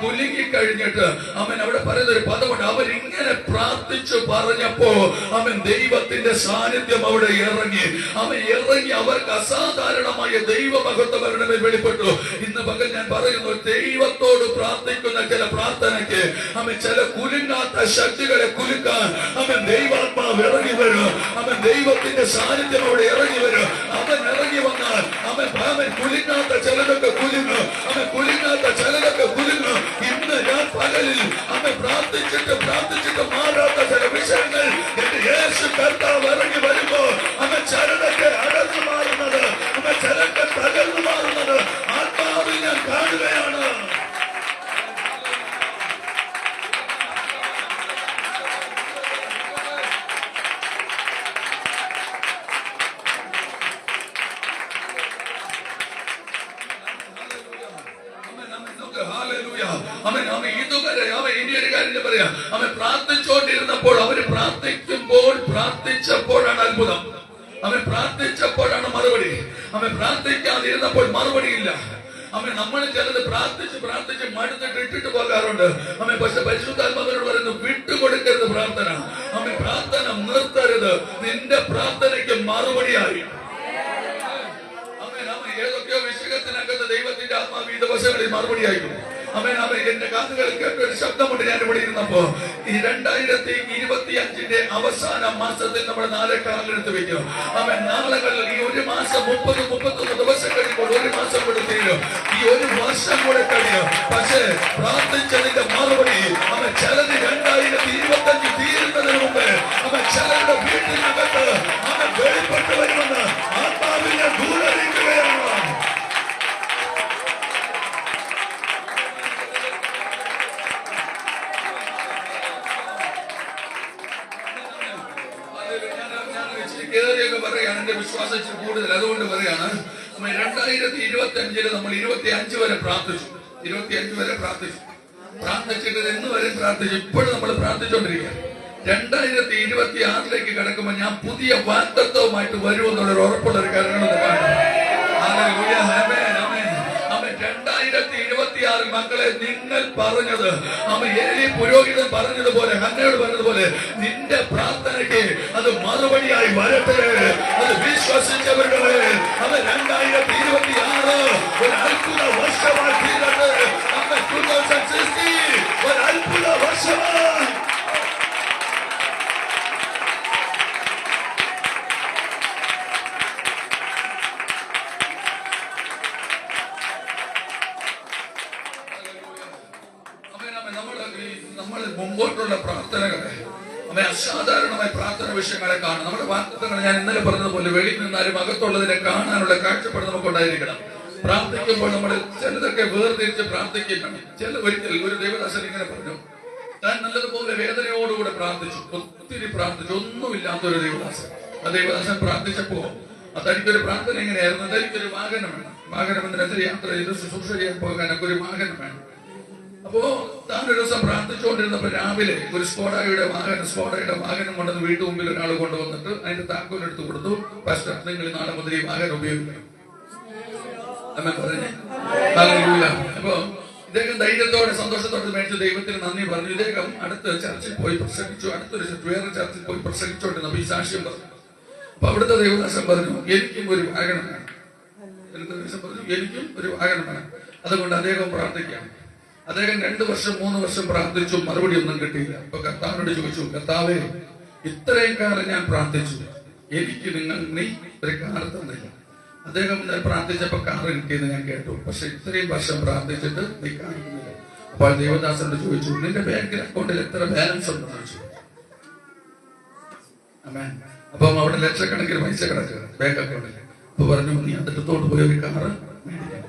കുലുങ്ങി കഴിഞ്ഞിട്ട് അവിടെ പറയുന്നൊരു പദമുണ്ട്. അവരിങ്ങനെ പ്രാർത്ഥിച്ചു പറഞ്ഞപ്പോ ദൈവത്തിന്റെ സാന്നിധ്യം അവിടെ ഇറങ്ങി. അവർക്ക് അസാധാരണമായ ദൈവമഹത്വം അവരുടെ മേൽ വെളിപ്പെട്ടു. ഇന്ന് പകൽ ഞാൻ പറയുന്നു, ദൈവത്തോട് പ്രാർത്ഥിക്കുന്ന ചില പ്രാർത്ഥനയ്ക്ക് ചില കുലുങ്ങാത്ത ശക്തികളെ കുലുക്കാൻ ദൈവാത്മാവ് ഇറങ്ങി വരും. ദൈവത്തിന്റെ സാന്നിധ്യം അവിടെ ഇറങ്ങി വരും. ഇറങ്ങി വന്നാൽ കുലുങ്ങാത്ത ചിലരൊക്കെ കുലുങ്ങും. കുലുങ്ങാത്ത ചിലരൊക്കെ കുലുങ്ങും. ഇന്ന് ഞാൻ പകലിൽ പ്രാർത്ഥിച്ചിട്ട് മാറാത്ത ചില വിഷയങ്ങൾ എന്റെ യേശു കർത്താവ് ഇറങ്ങി വരുമ്പോ ചിലരൊക്കെ അടർന്നു മാറുന്നത്, ചിലർക്ക് തകർന്നു മാറുന്നത് ആത്മാവിൽ ഞാൻ കാണുകയാണ്. ഇതുവരെ ഇനിയൊരു കാര്യം പറയാം. പ്രാർത്ഥിച്ചുകൊണ്ടിരുന്നപ്പോൾ പ്രാർത്ഥിച്ചപ്പോഴാണ് അത്ഭുതം. പ്രാർത്ഥിച്ചപ്പോഴാണ് മറുപടി. പ്രാർത്ഥിക്കാതിരുന്നപ്പോൾ മറുപടിയില്ല. നമ്മൾ ചിലത് പ്രാർത്ഥിച്ച് മടുത്തിട്ട് ഇട്ടിട്ട് പോകാറുണ്ട്. പക്ഷെ പരിശുദ്ധാത്മാവിനോട് പറയുന്നു, വിട്ടുകൊടുക്കരുത് പ്രാർത്ഥന. പ്രാർത്ഥന നിർത്തരുത്. നിന്റെ പ്രാർത്ഥനയ്ക്ക് മറുപടിയായി. ഏതൊക്കെയോ വിഷയത്തിനകത്ത് ദൈവത്തിന്റെ ആത്മാവ് ഈ ദിവസങ്ങളിൽ മറുപടിയായിരുന്നു. എന്റെ കാതുകളിൽ കേട്ട ഒരു ശബ്ദമുണ്ട്. ഞാൻ ഇവിടെ ഇരുന്നപ്പോ ഈ 2025 അവസാന മാസത്തിൽ നമ്മൾ നാളെ കാലെടുത്ത് വെക്കും. നാളുകളിൽ ഈ ഒരു മാസം 30-31 ദിവസം കഴിയുമ്പോൾ ഒരു മാസം കൂടെ തീരും. ഈ ഒരു വർഷം കൂടെ കഴിയും. പക്ഷേ പ്രാർത്ഥിച്ചതിന്റെ മറുപടി ചിലത് 2025 തീരുന്നതിന് മുമ്പ് ചിലരുടെ വീട്ടിനകത്ത് വെളിപ്പെട്ടു വരുമെന്ന് ആത്മാവിനെ ദൂരറിയിക്കുകയാണ്. പറയാണ് എന്റെ വിശ്വാസത്തിൽ കൂടുതൽ. അതുകൊണ്ട് പറയാണ് 2025 നമ്മൾ 25 വരെ പ്രാർത്ഥിച്ചു. 25 വരെ പ്രാർത്ഥിച്ചിട്ട് എന്ന് വരെ പ്രാർത്ഥിച്ചു. ഇപ്പോഴും നമ്മൾ പ്രാർത്ഥിച്ചുകൊണ്ടിരിക്കുക. 2026 കിടക്കുമ്പോൾ ഞാൻ പുതിയ വാഗ്ദത്തവുമായിട്ട് വരുമെന്നുള്ളൊരു ഉറപ്പുള്ളൊരു കാര്യങ്ങളൊന്നും കാണും. 2026 മക്കളെ, നിങ്ങൾ പറഞ്ഞത് ഏലി പുരോഹിതൻ പറഞ്ഞതുപോലെ, ഹന്നയോട് പറഞ്ഞതുപോലെ നിന്റെ പ്രാർത്ഥനയ്ക്ക് അത് മറുപടിയായി വരട്ടെ. അത് വിശ്വസിച്ചവരുടെ 2026 ഒരു അത്ഭുത വർഷമായി തീരട്ടെ. 2060 ഒരു അത്ഭുത വർഷമായി. മുമ്പോട്ടുള്ള പ്രാർത്ഥനകളെ അസാധാരണമായ പ്രാർത്ഥന വിഷയങ്ങളെ കാണും. നമ്മുടെ വാഗ്ദത്തങ്ങൾ ഞാൻ ഇന്നലെ പറഞ്ഞതുപോലെ വെളിയിൽ നിന്നാലും അകത്തുള്ളതിനെ കാണാനുള്ള കാഴ്ചപ്പാട് നമുക്കുണ്ടായിരിക്കണം. പ്രാർത്ഥിക്കുമ്പോൾ നമ്മൾ ചിലതൊക്കെ വേർതിരിച്ച് പ്രാർത്ഥിക്കണം. ഒരിക്കൽ ഒരു ദേവദാസൻ ഇങ്ങനെ പറഞ്ഞു, താൻ നല്ലതുപോലെ വേദനയോടുകൂടെ പ്രാർത്ഥിച്ചു, ഒത്തിരി പ്രാർത്ഥിച്ചു, ഒന്നുമില്ലാത്തൊരു ദേവദാസൻ. ആ ദേവദാസൻ പ്രാർത്ഥിച്ചപ്പോ തനിക്കൊരു പ്രാർത്ഥന എങ്ങനെയായിരുന്നു, തനിക്കൊരു വാഹനം വേണം. വാഹനം എന്തിനാ യാത്ര ചെയ്ത് ശുശ്രൂഷ ചെയ്യാൻ പോകാനൊക്കെ ഒരു വാഹനം വേണം. അപ്പോ താൻ ഒരു ദിവസം പ്രാർത്ഥിച്ചുകൊണ്ടിരുന്നപ്പോ രാവിലെ ഒരു സ്കോഡയുടെ വാഹനം കൊണ്ടുവന്ന് വീട്ടു മുമ്പിൽ ഒരാൾ കൊണ്ടുവന്നിട്ട് അതിന്റെ താക്കോലെടുത്ത് കൊടുത്തു. പാസ്റ്റർ, നിങ്ങൾ നാളെ മുതൽ ഈ വാഹനം ഉപയോഗിക്കണം അമ്മ പറഞ്ഞേ. അപ്പൊ ഇദ്ദേഹം ധൈര്യത്തോടെ സന്തോഷത്തോടെ മേടിച്ച് ദൈവത്തിന് നന്ദി പറഞ്ഞു. ഇദ്ദേഹം അടുത്ത ചർച്ചിൽ പോയി പ്രസംഗിച്ചു. വേറെ ചർച്ചിൽ പോയി പ്രസംഗിച്ചുകൊണ്ടിരുന്നപ്പോ ഈ സാക്ഷ്യം പറഞ്ഞു. അപ്പൊ അവിടുത്തെ ദൈവദാസൻ പറഞ്ഞു, എനിക്കും ഒരു വാഹനം വേണം. എനിക്കും ഒരു വാഹനം വേണം. അതുകൊണ്ട് അദ്ദേഹം പ്രാർത്ഥിക്കാം. അദ്ദേഹം 2 വർഷം 3 വർഷം പ്രാർത്ഥിച്ചു, മറുപടി ഒന്നും കിട്ടിയില്ല. അപ്പൊ കർത്താവിനോട് ചോദിച്ചു, കർത്താവേ, ഇത്രയും കാലം ഞാൻ പ്രാർത്ഥിച്ചു, എനിക്ക് നീ ഒരു കാർ തന്നില്ല. അദ്ദേഹം പ്രാർത്ഥിച്ചപ്പോ കാറ് കിട്ടിയെന്ന് ഞാൻ കേട്ടു. പക്ഷെ ഇത്രയും വർഷം പ്രാർത്ഥിച്ചിട്ട് നീ കാണിക്കുന്നില്ല. അപ്പോൾ ദേവദാസനോട് ചോദിച്ചു, നിന്റെ ബാങ്ക് അക്കൗണ്ടിൽ എത്ര ബാലൻസ് ഉണ്ടെന്ന് ചോദിച്ചു. അപ്പം അവിടെ ലക്ഷക്കണക്കിന് പൈസ കിടക്കുക ബാങ്ക് അക്കൗണ്ടിൽ. അപ്പൊ പറഞ്ഞു, നീ അതിടത്തോട്ട് പോയി ഒരു കാറ് മേടിക്കണം.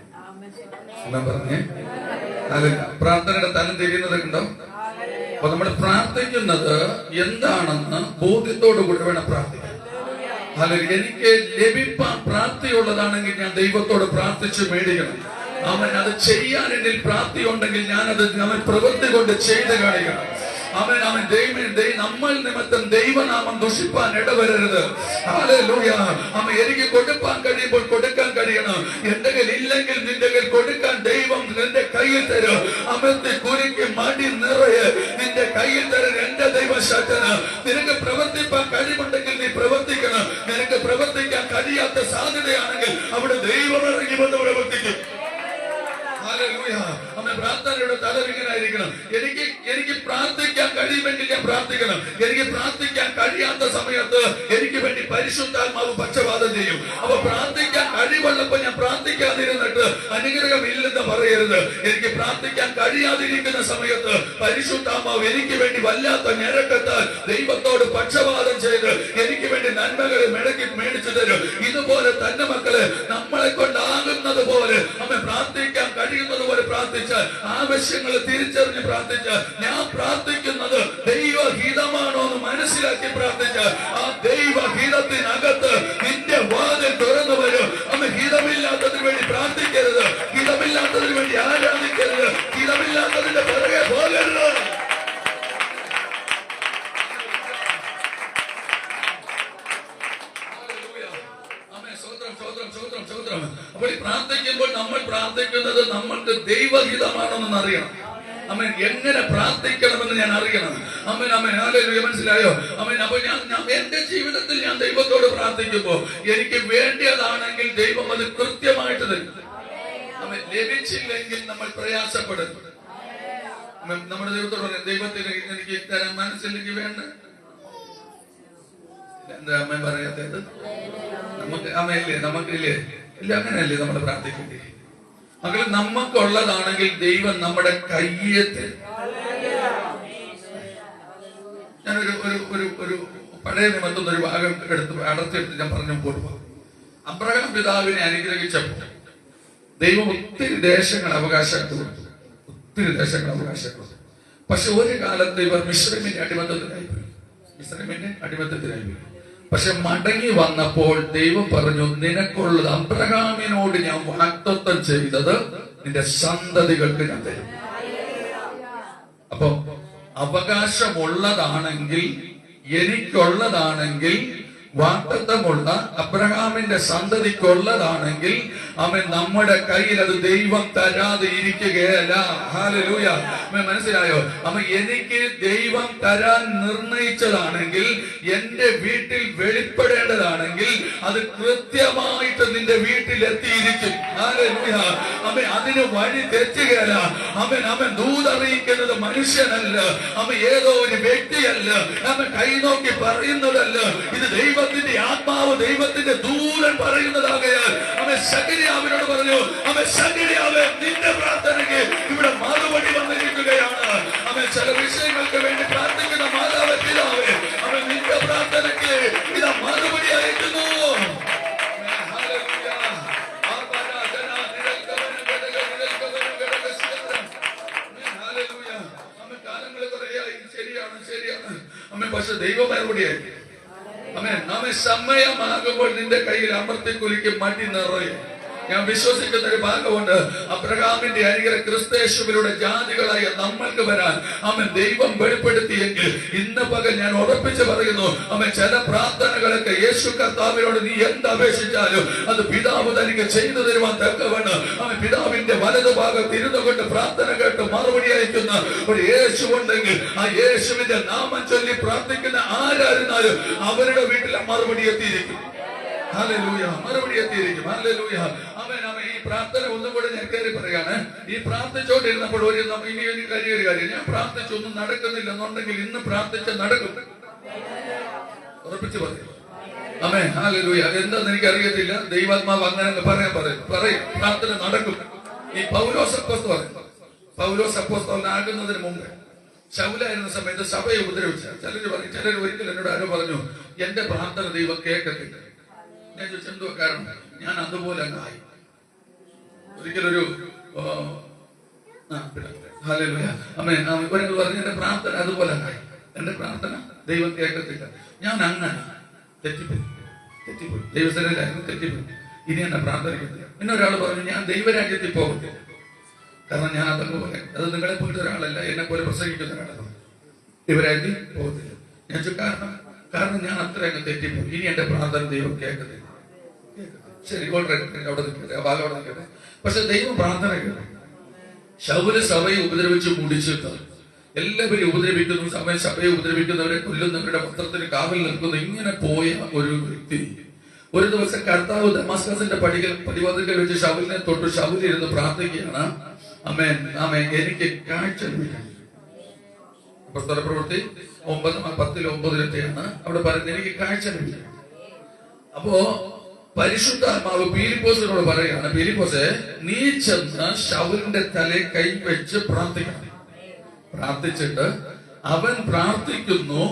എന്നാ പറഞ്ഞേ, പ്രാർത്ഥനയുടെ തലം തിരിയുന്നത് ഉണ്ടോ? അപ്പൊ നമ്മൾ പ്രാർത്ഥിക്കുന്നത് എന്താണെന്ന് ബോധ്യത്തോടു കൂടി വേണം പ്രാർത്ഥിക്കാൻ. എനിക്ക് ലഭിപ്പാൻ പ്രാപ്തിയുള്ളതാണെങ്കിൽ ഞാൻ ദൈവത്തോട് പ്രാർത്ഥിച്ച് മേടിക്കണം. അവൻ അത് ചെയ്യാൻ എന്നിൽ പ്രാപ്തി ഉണ്ടെങ്കിൽ ഞാനത് അവൻ പ്രവൃത്തി കൊണ്ട് ചെയ്ത് കാണിക്കണം. അവൻ നമ്മൾ നിമിത്തം ദൈവനാമം ദുഷിപ്പാൻ ഇടവരരുത്. ഹല്ലേലൂയ. എനിക്ക് കൊടുക്കാൻ കഴിയുമ്പോൾ കൊടുക്കാൻ കഴിയണം. എന്റെ കയ്യിൽ ഇല്ലെങ്കിൽ നിന്റെ കയ്യിൽ കൊടുക്കാൻ ദൈവം നിന്റെ കയ്യിൽ തരും. അമർത്തി കുരുക്കി മടി നിറയെ നിന്റെ കയ്യിൽ തരും എന്റെ ദൈവശക്തന്. നിനക്ക് പ്രവർത്തിപ്പാൻ കഴിവുണ്ടെങ്കിൽ നീ പ്രവർത്തിക്കണം. നിനക്ക് പ്രവർത്തിക്കാൻ കഴിയാത്ത സാധ്യതയാണെങ്കിൽ അവിടെ ദൈവം ഇറങ്ങി വന്ന് പ്രവർത്തിക്കും. പ്രാർത്ഥനയുടെ തലവിങ്ങനായിരിക്കണം. എനിക്ക് പ്രാർത്ഥിക്കാൻ കഴിയുമെങ്കിൽ ഞാൻ പ്രാർത്ഥിക്കണം. എനിക്ക് പ്രാർത്ഥിക്കാൻ കഴിയാത്ത സമയത്ത് എനിക്ക് വേണ്ടി പരിശുദ്ധാത്മാവ് പക്ഷപാതം ചെയ്യും. അപ്പൊ പ്രാർത്ഥിക്കാൻ കഴിവുള്ളപ്പോ ഞാൻ പ്രാർത്ഥിക്കാതിരുന്നിട്ട് അനുഗ്രഹം ഇല്ലെന്ന് പറയരുത്. എനിക്ക് പ്രാർത്ഥിക്കാൻ കഴിയാതിരിക്കുന്ന സമയത്ത് പരിശുദ്ധാത്മാവ് എനിക്ക് വേണ്ടി വല്ലാത്ത ഞരക്കത്താൽ ദൈവത്തോട് പക്ഷപാതം ചെയ്ത് എനിക്ക് വേണ്ടി നന്മകളെ മേടിച്ചു തരും. ഇതുപോലെ തന്നെ മക്കളെ നമ്മളെ കൊണ്ടാകുന്നത് പോലെ പ്രാർത്ഥിക്കാൻ കഴിയുന്നത് പോലെ പ്രാർത്ഥിച്ചാൽ, ആവശ്യങ്ങൾ തിരിച്ചറിഞ്ഞ് പ്രാർത്ഥിച്ചാൽ, ഞാൻ പ്രാർത്ഥിക്കുന്നത് ദൈവഹിതമാണോ എന്ന് മനസ്സിലാക്കി പ്രാർത്ഥിച്ചാൽ ആ ദൈവഹിതത്തിനകത്ത് നിന്റെ വാതിൽ തുറന്നു വരും. ഹിതമില്ലാത്തതിന് വേണ്ടി പ്രാർത്ഥിക്കരുത്. ഹിതമില്ലാത്തതിന് വേണ്ടി ആരാധിക്കരുത്. ഹിതമില്ലാത്തതിന്റെ പിറകെ പോകരുത്. അപ്പോൾ ഈ പ്രാർത്ഥിക്കുമ്പോൾ നമ്മൾ പ്രാർത്ഥിക്കുന്നത് നമ്മൾക്ക് ദൈവഹിതമാണെന്ന് അറിയണം. അമ്മൻ എങ്ങനെ പ്രാർത്ഥിക്കണമെന്ന് ഞാൻ അറിയണം. അമ്മൻ ഹല്ലേലൂയ. മനസ്സിലായോ? അപ്പൊ ഞാൻ എന്റെ ജീവിതത്തിൽ ഞാൻ ദൈവത്തോട് പ്രാർത്ഥിക്കുമ്പോ എനിക്ക് വേണ്ടിയതാണെങ്കിൽ ദൈവം അത് കൃത്യമായിട്ട് തരും. ലഭിച്ചില്ലെങ്കിൽ നമ്മൾ പ്രയാസപ്പെടും. നമ്മുടെ ദൈവത്തോട് പറയാം, ദൈവത്തിന് എനിക്ക് തരാൻ മനസ്സില്ലെങ്കിൽ വേണ്ട. എന്താ അമ്മ പറയാത്തത്? നമുക്ക് അമ്മയില്ലേ? നമുക്കില്ലേ? ഇല്ല, അങ്ങനെയല്ലേ നമ്മൾ പ്രാർത്ഥിക്കേണ്ടി? മക്കൾ, നമുക്കുള്ളതാണെങ്കിൽ ദൈവം നമ്മുടെ കയ്യെ തരും. ഞാനൊരു ഒരു പഴയ നിമിത്തം ഒരു ഭാഗം അടർത്തിയെടുത്ത് ഞാൻ പറഞ്ഞു പോകും. അബ്രഹാം പിതാവിനെ അനുഗ്രഹിച്ചപ്പോൾ ദൈവം ഒത്തിരി ദേശങ്ങൾ അവകാശപ്പെട്ടു. പക്ഷെ ഒരു കാലത്ത് ഇവർ മിസ്രൈമിന്റെ അടിമത്തത്തിലായി പോയി. പക്ഷെ മടങ്ങി വന്നപ്പോൾ ദൈവം പറഞ്ഞു, നിനക്കുള്ളത് അബ്രഹാമിനോട് ഞാൻ വാഗ്ദത്തം ചെയ്തത് നിന്റെ സന്തതികൾക്ക് ഞാൻ തരും. അപ്പൊ അവകാശമുള്ളതാണെങ്കിൽ, എനിക്കുള്ളതാണെങ്കിൽ, വാഗ്ദത്തമുള്ള അബ്രഹാമിന്റെ സന്തതിക്കുള്ളതാണെങ്കിൽ അവൻ നമ്മുടെ കയ്യിൽ അത് ദൈവം തരാതെ ഇരിക്കുകയല്ല. ഹല്ലേലൂയ. മനസ്സിലായോ? എനിക്ക് ദൈവം തരാൻ നിർണയിച്ചതാണെങ്കിൽ, എന്റെ വീട്ടിൽ വെളിപ്പെടേണ്ടതാണെങ്കിൽ അത് കൃത്യമായിട്ട് നിന്റെ വീട്ടിൽ എത്തിയിരിക്കും. ഹല്ലേലൂയ. അതിന് വഴി തെറ്റുകയല്ല. അവൻ ദൂതറിയിക്കുന്നത് മനുഷ്യനല്ല, ഏതോ ഒരു വ്യക്തിയല്ല, കൈനോക്കി പറയുന്നതല്ല. ഇത് ദൈവത്തിന്റെ ആത്മാവ്, ദൈവത്തിന്റെ ദൂതൻ പറയുന്നതാകയാൽ സഖരിയാവിനോട് പറഞ്ഞു, സഖരിയാവേ, നിന്റെ പ്രാർത്ഥനയ്ക്ക് ഇവിടെ മറുപടി വന്നിരിക്കുകയാണ്. ചില വിഷയങ്ങൾക്ക് വേണ്ടി പ്രാർത്ഥിക്കുന്ന മാതാവ് പിതാവേ, നിന്റെ പ്രാർത്ഥനയ്ക്ക് ഇതാ മറുപടി അയക്കുന്നു. കാലങ്ങൾ കുറേയായി, ശരിയാണ്. പക്ഷെ ദൈവം മറുപടിയായി. സമയമാകുമ്പോൾ നിന്റെ കയ്യിൽ അമർത്തി കുലിക്ക് മടി നിറയും. ഞാൻ വിശ്വസിക്കുന്ന ഒരു ഭാഗമുണ്ട്. അബ്രഹാമിന്റെ അനുഗ്രഹ ക്രിസ്തയേശുവിലൂടെ ജാതികളായ നമ്മൾക്ക് വരാൻ ദൈവം വെളിപ്പെടുത്തിയെങ്കിൽ ഇന്ന് പകൽ ഞാൻ ഉറപ്പിച്ച് പറയുന്നു, ചില പ്രാർത്ഥനകളൊക്കെ യേശു കർത്താവിനോട് നീ എന്തപേക്ഷിച്ചാലും അത് പിതാവ് തനിക്ക് ചെയ്തു തരുവാൻ തക്കവണ്ണം പിതാവിന്റെ വലതുഭാഗത്ത് ഇരുന്നു കൊണ്ട് പ്രാർത്ഥന കേട്ട് മറുപടി അയക്കുന്ന ഒരു യേശു ഉണ്ടെങ്കിൽ ആ യേശുവിന്റെ നാമം ചൊല്ലി പ്രാർത്ഥിക്കുന്ന ആരായിരുന്നാലും അവരുടെ വീട്ടിലെ മറുപടി എത്തിയിരിക്കും. ഹല്ലേലൂയ. മറുപടി എത്തിയിരിക്കും. ഹല്ലേലൂയ. ഈ പ്രാർത്ഥന ഒന്നും കൂടെ ഞാൻ കയറി പറയാണ്. ഈ പ്രാർത്ഥിച്ചോണ്ടിരുന്നപ്പോൾ ഇനി ഒരു കാര്യം, ഞാൻ പ്രാർത്ഥിച്ചൊന്നും നടക്കുന്നില്ല എന്നുണ്ടെങ്കിൽ ഇന്ന് പ്രാർത്ഥിച്ച നടക്കും. ഉറപ്പിച്ച് പറയും. ആമേൻ. ഹല്ലേലൂയ. എന്താന്ന് എനിക്കറിയത്തില്ല. ദൈവാത്മാവ് അങ്ങനെ പറയും പ്രാർത്ഥന നടക്കും. ഈ പൗലോസ് അപ്പോസ്തലനാകുന്നതിന് മുമ്പ് ശൗലായിരുന്ന സമയത്ത് സഭയെ ഉപദ്രവിച്ച ചിലർ ഒരിക്കൽ എന്നോട് ആരോ പറഞ്ഞു, എന്റെ പ്രാർത്ഥന ദൈവം കേൾക്കത്തില്ല. ഞാൻ ചോദിച്ചു, എന്തോ കാരണം? ഞാൻ അതുപോലെ അങ്ങായി. ഒരിക്കലൊരു പറഞ്ഞു, എന്റെ പ്രാർത്ഥന അതുപോലെ അങ്ങായി, എന്റെ പ്രാർത്ഥന ദൈവം കേൾക്കത്തില്ല. ഞാൻ അങ്ങനെ തെറ്റിപ്പോയി. തെറ്റിപ്പോയി, ദൈവസ്ഥലായിരുന്നു, തെറ്റിപ്പോയി. ഇനി എന്നെ പ്രാർത്ഥനയ്ക്കില്ല. പിന്നെ ഒരാൾ പറഞ്ഞു, ഞാൻ ദൈവരാജ്യത്തിൽ പോകത്തില്ല, കാരണം ഞാൻ അതങ്ങ് പറയാം, അത് നിങ്ങളെ പോലത്തെ ഒരാളല്ല, എന്നെ പോലെ പ്രസംഗിക്കുന്ന ഒരാളാണ്, ദൈവരാജ്യത്തിൽ പോകത്തില്ല. ഞാൻ കാരണം ഞാൻ അത്ര അങ്ങ് തെറ്റിപ്പോയി, ഇനി എന്റെ പ്രാർത്ഥന ദൈവം കേൾക്കത്തില്ല. ശരി, ഓൾറെഡി അവിടെ നിൽക്കട്ടെ, ഭാഗം അവിടെ നിൽക്കട്ടെ. പക്ഷെ ദൈവം പ്രാർത്ഥന കേട്ടു. ശൗല് സഭയെ ഉപദ്രവിച്ച് മുടിച്ചിട്ട് എല്ലാവരും ഉപദ്രവിക്കുന്നു, സഭയെ ഉപദ്രവിക്കുന്നവരെ കൊല്ലുന്നവരുടെ പത്രത്തിന് കാവൽ നിൽക്കുന്നു. ഇങ്ങനെ പോയ ഒരു വ്യക്തി ഒരു ദിവസം കർത്താവ് ദമാസ്കസിന്റെ പടിവാതിൽക്കൽ വെച്ച് ശൗലിനെ തൊട്ട് ശൗലിരുന്ന് പ്രാർത്ഥിക്കുകയാണ്, ആമേൻ ആമേൻ, എനിക്ക് കാഴ്ച ലഭിക്കണം. പ്രവൃത്തി 9:10-9 അവിടെ പറയുന്നത്, എനിക്ക് കാഴ്ച ലഭിക്കണം. അപ്പോ പരിശുദ്ധാത്മാവ് പീലിപ്പോസിനോട് പറയുകയാണ്, പീലിപ്പോസെ, നീ ചെന്ന് ശൗലിന്റെ തലയിൽ കൈവച്ച് പ്രാർത്ഥിക്കണം. പ്രാർത്ഥിച്ചിട്ട് അവൻ പ്രാർത്ഥിക്കുന്നു,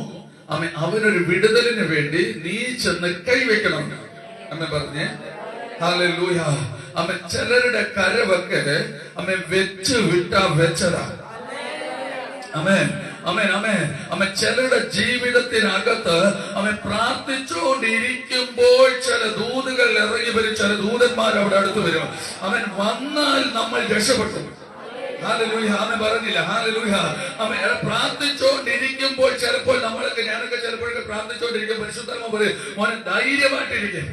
അവനൊരു വിടുതലിന് വേണ്ടി നീ ചെന്ന് കൈവയ്ക്കണം. അമ്മ പറഞ്ഞേ ഹല്ലേലൂയ. അമ്മ ചിലരുടെ കരവൊക്കെ അമ്മ വെച്ച് വിട്ടാ വെച്ചതാ. ആമേൻ ആമേൻ ആമേൻ. അമ്മ ചിലരുടെ ജീവിതത്തിനകത്ത് അമ്മ പ്രാർത്ഥിച്ചുകൊണ്ടിരിക്കുമ്പോൾ ചില ദൂതുകൾ ഇറങ്ങി വരും, ചില ദൂതന്മാർ അവിടെ അടുത്ത് വരും. അവൻ വന്നാൽ നമ്മൾ രക്ഷപ്പെട്ടു. ഹല്ലേലൂയ. ആമേൻ പറഞ്ഞില്ല? ഹല്ലേലൂയ. ആമേൻ. പ്രാർത്ഥിച്ചുകൊണ്ടിരിക്കുമ്പോൾ ചിലപ്പോൾ ഞാനൊക്കെ ചിലപ്പോഴൊക്കെ പ്രാർത്ഥിച്ചുകൊണ്ടിരിക്കും, പരിശുദ്ധാത്മാവ് പറയും, മോനെ ധൈര്യമായിട്ടിരിക്കും.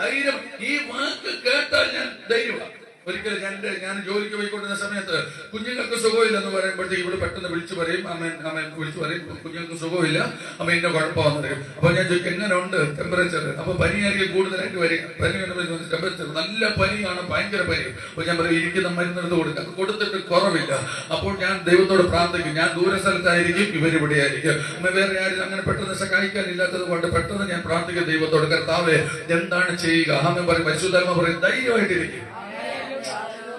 ധൈര്യം, ഈ വാക്ക് കേട്ടാൽ ഞാൻ ധൈര്യമാണ്. ഒരിക്കലും ഞാൻ ജോലിക്ക് പോയിക്കൊണ്ടിരുന്ന സമയത്ത് കുഞ്ഞുങ്ങൾക്ക് സുഖമില്ലെന്ന് പറയുമ്പോഴത്തേക്ക് ഇവിടെ പെട്ടെന്ന് വിളിച്ചു പറയും, അമ്മ വിളിച്ചു പറയും, കുഞ്ഞുങ്ങൾക്ക് സുഖമില്ല, അമ്മ ഇന്ന കുഴപ്പമാണെന്ന് പറയും. അപ്പൊ ഞാൻ ചോദിക്കും, എങ്ങനെ ഉണ്ട് ടെമ്പറേച്ചർ? അപ്പൊ പനിയായിരിക്കും കൂടുതലായിട്ട് വരിക. പനി ടെമ്പറേച്ചർ നല്ല പനിയാണ്, ഭയങ്കര പനി. അപ്പൊ ഞാൻ പറയും, ഇരിക്കുന്ന മരുന്നെടുത്ത് കൊടുക്കുക. അത് കൊടുത്തിട്ട് കുറവില്ല. അപ്പോൾ ഞാൻ ദൈവത്തോട് പ്രാർത്ഥിക്കും, ഞാൻ ദൂര സ്ഥലത്തായിരിക്കും, ഇവരിവിടെ ആയിരിക്കും, അമ്മ വേറെ ആരും അങ്ങനെ പെട്ടെന്ന് സഹായിക്കാനില്ലാത്തത് കൊണ്ട് പെട്ടെന്ന് ഞാൻ പ്രാർത്ഥിക്കും ദൈവത്തോട്, കർത്താവേ എന്താണ് ചെയ്യുക? അമ്മ പറയും, പരിശുദ്ധാത്മ പറയും, ധൈര്യമായിട്ടിരിക്കും.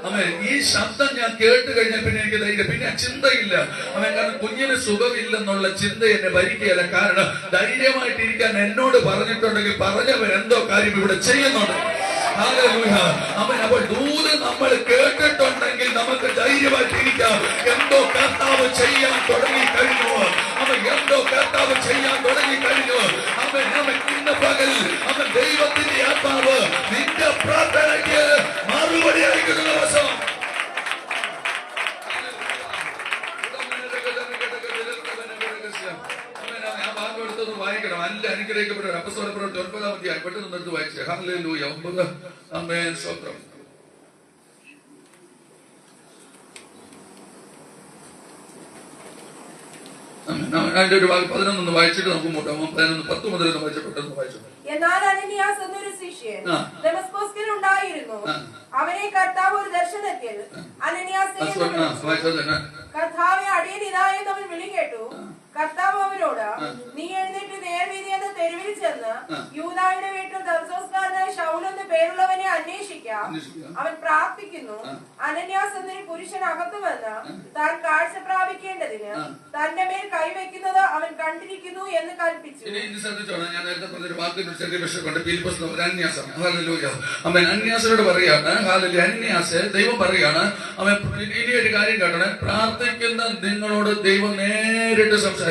അമ്മേ, ഈ ശബ്ദം ഞാൻ കേട്ട് കഴിഞ്ഞാൽ പിന്നെ എനിക്ക് ധൈര്യം, പിന്നെ ചിന്തയില്ല. അമ്മേ, കാരണം കുഞ്ഞിന് സുഖമില്ലെന്നുള്ള ചിന്ത എന്നെ ഭരിക്കുകയല്ല. കാരണം ധൈര്യമായിട്ടിരിക്കാൻ എന്നോട് പറഞ്ഞിട്ടുണ്ടെങ്കിൽ പറഞ്ഞവൻ എന്തോ കാര്യം ഇവിടെ ചെയ്യുന്നുണ്ട്. ഹല്ലേലൂയ. അമ്മേ, അപ്പോൾ ദൂത് നമ്മൾ കേട്ടിട്ടുണ്ടെങ്കിൽ നമുക്ക് ധൈര്യമായിട്ടിരിക്കാം. എന്തോ കർത്താവ് ചെയ്യാൻ തുടങ്ങി കഴിഞ്ഞു. അമ്മ, എന്തോ കർത്താവ് ചെയ്യാൻ തുടങ്ങി കഴിഞ്ഞു. അമ്മ, ഇന്ന് പകൽ അമ്മ ദൈവത്തിന്റെ ആത്മാവ് നിന്റെ പ്രാർത്ഥനയ്ക്ക് മറുപടി അയക്കുന്ന ദിവസം. വായിക്കണം. അല്ല അനുഗ്രഹിക്കപ്പെട്ട അപ്പസ്തോല പ്രവൃത്തി 9-ാം അധ്യായം പെട്ടെന്ന് എടുത്ത് വായിച്ചേ. ഹല്ലേലൂയ. 9. ആമേൻ. സ്തോത്രം. അതിന്റെ ഒരു 11 വായിച്ചിട്ട് നമുക്ക് മുട്ടാം. 10 മുതൽ വായിച്ചു, പെട്ടെന്ന് വായിച്ചു. എന്നാൽ അനനിയാസ് എന്നൊരു ശിഷ്യൻ ദമസ്കോസിൽ ഉണ്ടായിരുന്നു. അവനെ കർത്താവ് ഒരു ദർശനത്തിൽ അനനിയാസേ കർത്താവെ അടിയൻ ഇതാ എന്ന് അവൻ വിളി കേട്ടു. കർത്താവ് അവനോട്, നീ എഴുന്നേറ്റ് നേർവീതി എന്ന തെരുവിൽ ചെന്ന് യൂദായുടെ വീട്ടിൽ ദർശോസ്കാരനായ ശൗൽ എന്ന പേരുള്ളവനെ അന്വേഷിക്കാം. അവൻ പ്രാർത്ഥിക്കുന്നു. അനന്യാസ് എന്നൊരു പുരുഷൻ അകത്തു വന്ന് താൻ കാഴ്ച പ്രാപിക്കേണ്ടതിന് തന്റെ മേൽ കൈവയ്ക്കുന്നത് അവൻ കണ്ടിരിക്കുന്നു എന്ന് കൽപ്പിച്ചു. ഞാൻ നേരത്തെ പറഞ്ഞൊരു വാക്കിന് ചെറിയ വിഷയമുണ്ട്. അന്യാസിനോട് പറയാണ്, അന്യാസ് ദൈവം പറയാണ്, അവൻ ഇനി ഒരു കാര്യം കേട്ടണേ, പ്രാർത്ഥിക്കുന്ന നിങ്ങളോട് ദൈവം നേരിട്ട് സംസാരിക്കും.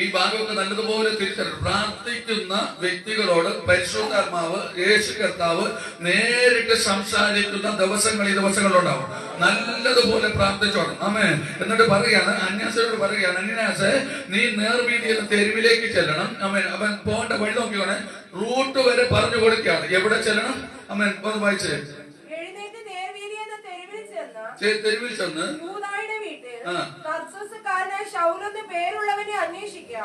ഈ ഭാഗമൊക്കെ നല്ലതുപോലെ തിരിച്ചറിയും. പ്രാർത്ഥിക്കുന്ന വ്യക്തികളോട് പരിശുദ്ധാത്മാവ് യേശു കർത്താവ് നേരിട്ട് സംസാരിക്കുന്ന ദിവസങ്ങൾ ഈ ദിവസങ്ങളിലുണ്ടാവും. നല്ലതുപോലെ പ്രാർത്ഥിച്ചോണം. ആമേൻ. എന്നിട്ട് പറയാണ്, അന്യാസിനോട് പറയാണ്, അന്യാസ് നീ നേർവീതി എന്ന തെരുവിലേക്ക് ചെല്ലണം. ആമേൻ. അവൻ പോകേണ്ട വഴി നോക്കിക്കോണേ, റൂട്ട് വരെ പറഞ്ഞു കൊടുക്കുകയാണ്. എവിടെ ചെല്ലണം? ആമേൻ. ഒന്ന് വായിച്ചേ. തെരുവിൽ ചെന്ന്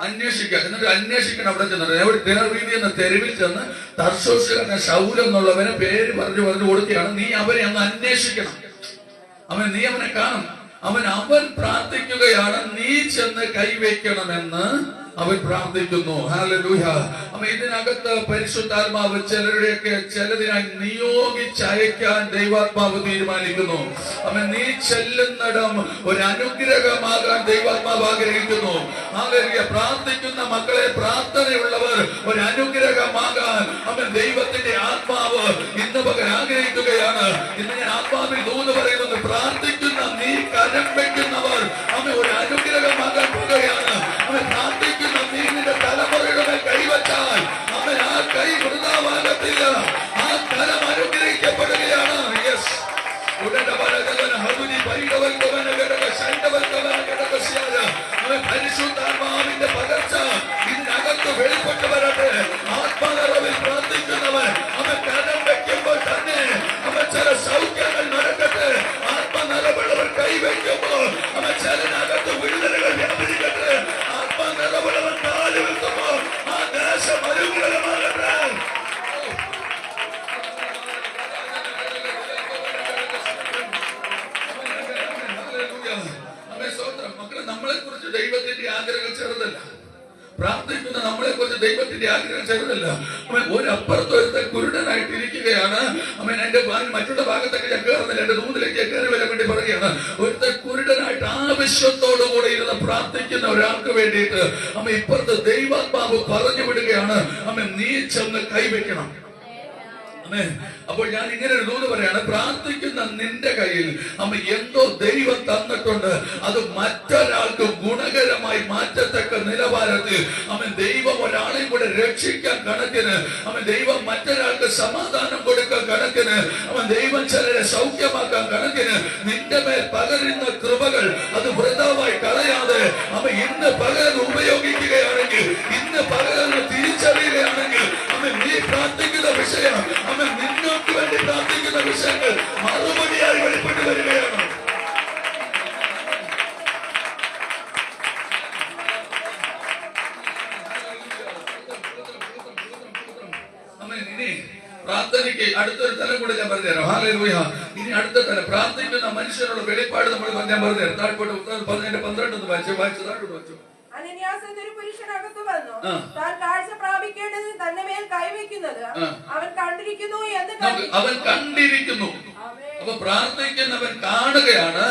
അന്വേഷിക്കാം. എന്നിട്ട് അന്വേഷിക്കണം. അവിടെ ചെന്നിട്ട് നേർവീതി എന്ന തെരുവിൽ ചെന്ന് തർശോസുകാരനെ ശൗൽ എന്നുള്ളവനെ പേര് പറഞ്ഞു കൊടുക്കുകയാണ്. നീ അവനെ അന്ന് അന്വേഷിക്കണം. നീ അവനെ കാണും. അവൻ പ്രാർത്ഥിക്കുകയാണ്, നീ ചെന്ന് കൈവയ്ക്കണമെന്ന് അവൻ പ്രാർത്ഥിക്കുന്നു. ഹല്ലേലൂയ. ഇതിനകത്ത് പരിശുദ്ധാത്മാവ് ചിലതിനായി നിയോഗിച്ചയക്കാൻ ദൈവാത്മാവ് തീരുമാനിക്കുന്നു. നീ ചെല്ലുന്നിടം ഒരു അനുഗ്രഹമാകാൻ ദൈവാത്മാവ് ആഗ്രഹിക്കുന്നു. ഹല്ലേലൂയ. പ്രാർത്ഥിക്കുന്ന മക്കളെ, പ്രാർത്ഥനയുള്ളവർ ഒരു അനുഗ്രഹമാകാൻ ദൈവത്തിന്റെ ആത്മാവ് ഇന്ന് പകൽ ആഗ്രഹിക്കുകയാണ്. ഇന്ന് ഞാൻ ആത്മാവിൽ ദൂത് പറയുന്നത്, പ്രാർത്ഥിക്കുന്ന നീ കരം വയ്ക്കുന്നവർ ഒരു അനുഗ്രഹമാകാൻ പോകുകയാണ്. പ്രാർത്ഥിക്കുന്ന നീ നിന്റെ തലമുറയുടെ മേൽ കൈവച്ച വൃതാവാകത്തില്ല. ആ തലം അനുഗ്രഹിക്കപ്പെടുകയാണ്. യെസ്, പരിശുദ്ധാത്മാവിന്റെ പകർച്ച ഇതിനകത്ത് വെളിപ്പെട്ട് വരട്ടെ. ആത്മനിറവിൽ പ്രാർത്ഥിക്കുന്നവൻ അവൻ കരം വയ്ക്കുമ്പോൾ തന്നെ അവൻ ചില സൗഖ്യങ്ങൾ നടക്കട്ടെ. ആത്മനിറവുള്ളവർ കൈവയ്ക്കുമ്പോൾ അവൻ ചിലനകത്ത് വിടുതലുകൾ വ്യാപരിക്കട്ടെ. ആത്മനിറവുള്ളവൻ കാല് വെക്കുമ്പോൾ ആ ദേശം അനുഗ്രഹമാകട്ടെ. മക്കളെ, നമ്മളെ കുറിച്ച് ദൈവത്തിന്റെ ആഗ്രഹം ചെറുതല്ല. പ്രാർത്ഥിക്കുന്ന നമ്മളെ കുറിച്ച് ദൈവത്തിന്റെ ആഗ്രഹം ചെറുതല്ല. അവൻ ഒരപ്പുറത്തൊരുത്ത കുരുടനായിട്ട് ഇരിക്കുകയാണ്. അവൻ എന്റെ മറ്റുള്ള ഭാഗത്തൊക്കെ ഞാൻ കയറുന്നില്ല, എന്റെ റൂമിലേക്ക് കയറി വരാൻ വേണ്ടി പറയുകയാണ്. ഒരുത്ത കുരുടനായിട്ട് ആവശ്യത്തോടു കൂടെ ഇരുന്ന് പ്രാർത്ഥിക്കുന്ന ഒരാൾക്ക് വേണ്ടിയിട്ട് അവൻ ഇപ്പുറത്ത് ദൈവാത്മാവ് പറഞ്ഞു വിടുകയാണ്, അവൻ നീ ചെന്ന് കൈവയ്ക്കണം. അപ്പോൾ ഞാൻ ഇങ്ങനെ ഒരു ദൂത് പറയാണ്, പ്രാർത്ഥിക്കുന്ന നിന്റെ കയ്യിൽ അമ്മ എന്തോ ദൈവം തന്നിട്ടുണ്ട്. അത് മറ്റൊരാൾക്ക് ഗുണകരമായി മാറ്റത്തക്ക നിലവാരത്തിൽ അവൻ ദൈവം ഒരാളെയും കൂടെ രക്ഷിക്കാൻ കണക്കിന്, അവൻ ദൈവം മറ്റൊരാൾക്ക് സമാധാനം കൊടുക്കാൻ കണക്കിന്, അവൻ ദൈവം ചിലരെ സൗഖ്യമാക്കാൻ കണക്കിന് നിന്റെ മേൽ പകരുന്ന കൃപകൾ അത് വൃഥാവായി കളയാതെ അവൻ ഇന്ന് പകരം ഉപയോഗിക്കുകയാണെങ്കിൽ, ഇന്ന് പകരം തിരിച്ചറിയുകയാണെങ്കിൽ, അവൻ നീ പ്രാർത്ഥിക്കുന്ന വിഷയം, അവൻ നിങ്ങൾക്ക് വേണ്ടി പ്രാർത്ഥിക്കുന്ന വിഷയങ്ങൾ മറുപടിയായി വെളിപ്പെട്ട് വരികയാണ്. ഇനി പ്രാർത്ഥനയ്ക്ക് അടുത്തൊരു തലം കൂടെ ഞാൻ പറഞ്ഞുതരാം. ഹല്ലേലൂയ. ഇനി അടുത്ത തലം പ്രാർത്ഥിക്കുന്ന മനുഷ്യനുള്ള വെളിപ്പാട് നമ്മൾ ഞാൻ പറഞ്ഞുതരാം. താഴ്പോട്ട് 12 വായിച്ചു താഴ്പോട്ട് വായിച്ചു. അനനിയാസ് എന്നൊരു പുരുഷനകത്ത് വന്നു. താൻ കാഴ്ച പ്രാപിക്കേണ്ടത് തന്റെ മേൽ കൈവയ്ക്കുന്നത് അവൻ കണ്ടിരിക്കുന്നു എന്ന് അവൻ കണ്ടിരിക്കുന്നു. അപ്പൊ പ്രാർത്ഥിക്കുന്നവൻ കാണുകയാണ്,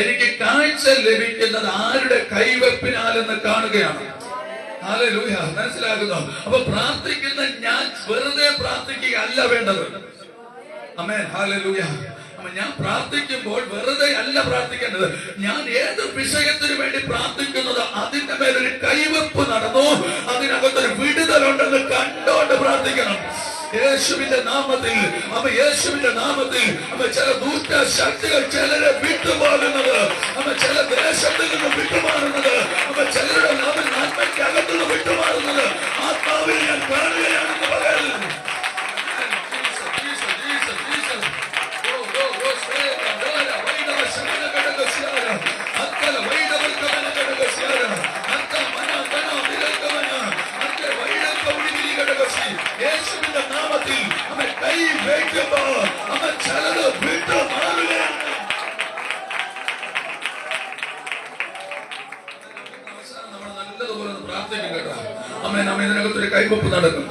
എനിക്ക് കാഴ്ച ലഭിക്കുന്നത് ആരുടെ കൈവെപ്പിനാലെന്ന് കാണുകയാണ്. ഹല്ലേലൂയ. മനസ്സിലാകുന്നു? അപ്പൊ പ്രാർത്ഥിക്കുന്ന ഞാൻ വെറുതെ പ്രാർത്ഥിക്കുക അല്ല വേണ്ടത്. ആമേൻ. ഹല്ലേലൂയ. ഞാൻ പ്രാർത്ഥിക്കുമ്പോൾ വെറുതെ അല്ല പ്രാർത്ഥിക്കേണ്ടത്. ഞാൻ ഏത് വിഷയത്തിന് വേണ്ടി പ്രാർത്ഥിക്കുന്നത് അതിന്റെ മേലൊരു കൈവെപ്പ് നടന്നു, അതിനകത്തൊരു വിടുതലുണ്ടെന്ന് കണ്ടോണ്ട് പ്രാർത്ഥിക്കണം. യേശുവിന്റെ നാമത്തിൽ യേശുവിന്റെ നാമത്തിൽ ചില ദുഷ്ട ശക്തികൾ ചിലരെ വിട്ടുപോകുന്നത്, ചില ദേശത്തിൽ നിന്ന് വിട്ടുമാറുന്നത്, ചിലരുടെ നന്മയ്ക്ക് അകത്തുനിന്ന് വിട്ടുമാറുന്നത് ആത്മാവിൽ ഞാൻ കാണുകയാണെന്ന് പറയുന്നത്. യേശുവിന്റെ നാമത്തിൽ അവൻ കൈ വയ്ക്കുമ്പോ അവൻ ചിലത് വിട്ടു മാറുകയാണ്. നമ്മൾ നല്ലതുപോലെ പ്രാർത്ഥിക്കും കേട്ടോ. അമ്മ ഇതിനകത്തൊരു കൈവപ്പ് നടക്കും.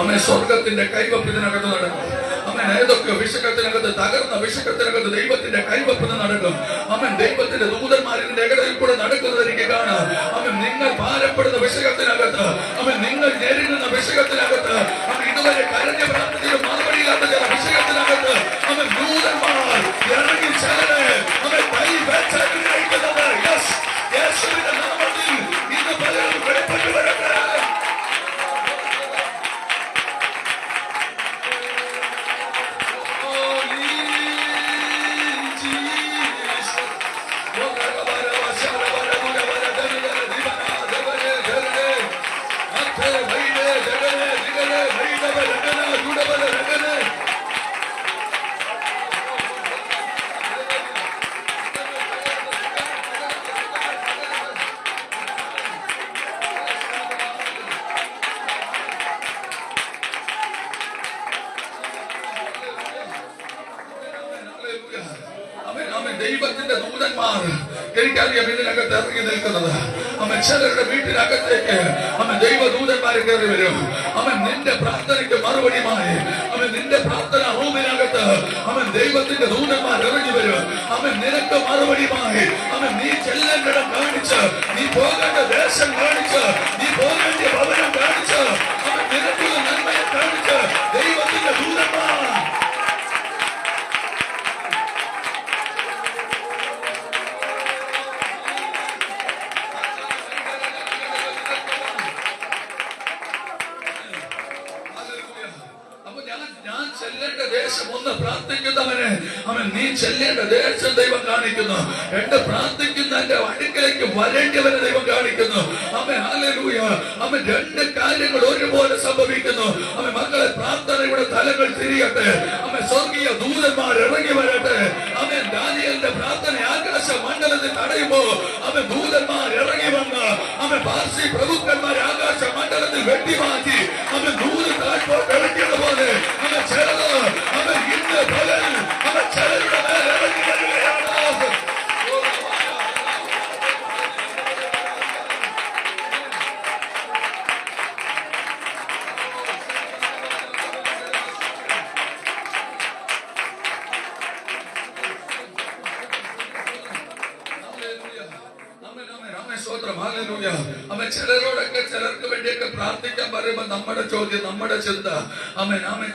അമ്മ സ്വർഗത്തിന്റെ കൈവപ്പ് ഇതിനകത്ത് നടക്കും. അവൻ ഏതൊക്കെ വിഷയത്തിനകത്ത് തകർന്ന വിഷയത്തിനകത്ത് ദൈവത്തിന്റെ കൈവപ്പ് നടക്കും. അവൻ ദൈവത്തിന്റെ ദൂതന്മാരിന്റെ ഇടയിൽ കൂടെ നടക്കുന്നത് എനിക്ക് കാണാം. അവൻ നിങ്ങൾ ഭാരപ്പെടുന്ന വിഷയത്തിനകത്ത്, അവൻ നിങ്ങൾ നേരിടുന്ന വിഷയത്തിനകത്ത്, അവൻ ഇതുവരെ കരഞ്ഞ പ്രാർത്ഥനയിൽ മറുപടിയില്ലാത്ത ചില വിഷയത്തിനകത്ത് അവൻ ദൂതന്മാർ ഇറങ്ങി ചേരെ അവൻ കൈ വെച്ചനുഗ്രഹിക്കുന്നത്. യേശുവിന്റെ നാമത്തിൽ ഇന്ന് പലരും വെളിപ്പെട്ടു വരട്ടെ. ദൈവത്തിന്റെ ദൂതന്മാർ എനിക്കറിയാം ഇതിനകത്ത് ഇറങ്ങി നിൽക്കുന്നത്. അവൻ ചിലരുടെ വീട്ടിനകത്തേക്ക് അവൻ ദൈവദൂതന്മാർ കയറി വരും. അവൻ നിന്റെ പ്രാർത്ഥനയ്ക്ക് മറുപടിയുമായി അവൻ നിന്റെ പ്രാർത്ഥന റൂമിനകത്ത് അവൻ ദൈവത്തിന്റെ ദൂതന്മാർ ഇറങ്ങി വരും. അവൻ നിനക്ക് മറുപടിയുമായി അവൻ നീ ചെല്ലേണ്ടിടം കാണിച്ച്, നീ പോകേണ്ട ദേശം കാണിച്ച്, നീ പോകേണ്ട ഭവനം കാണിച്ച്, അവൻ നിനക്കുള്ള നന്മയെ കാണിച്ച് ദൈവത്തിന്റെ ദൂതന്മാർ ഞാൻ ചെല്ലേണ്ട ദേശം ഒന്ന് പ്രാർത്ഥിക്കുന്നവനെ നീ ചെല്ലേണ്ട ദേശം ദൈവം കാണിക്കുന്നു. രണ്ട് പ്രാർത്ഥിക്കുന്ന എന്റെ അടുക്കലേക്ക് വരേണ്ടവനെ ദൈവം കാണിക്കുന്നു. ഹല്ലേലൂയ. രണ്ട് കാര്യങ്ങൾ ഒരുപോലെ സംഭവിക്കുന്നു. മക്കളെ, പ്രാർത്ഥനയുടെ തലങ്ങൾ തിരിയട്ടെ. സ്വർഗീയ ദൂതന്മാർ ഇറങ്ങി വരട്ടെ. ദാനിയേലിന്റെ പ്രാർത്ഥന ആകാശ മണ്ഡലത്തിൽ തടയുമ്പോ ദൂതന്മാർ ഇറങ്ങി വന്ന് പാർസി പ്രഭുക്കന്മാരെ ആകാശ മണ്ഡലത്തിൽ വെട്ടിമാറ്റി ദൂത് താഴ്പോട്ട് ഇറങ്ങിയതുപോലെ ചിലത് ഇന്ന് പകൽ ചിലരുടെ മേൽ ഇറങ്ങി വരികയാണ്. ചിലരോടൊക്കെ ചിലർക്ക് വേണ്ടിയൊക്കെ പ്രാർത്ഥിക്കാൻ പറയുമ്പോ നമ്മുടെ ചോദ്യം, നമ്മുടെ ചിന്ത,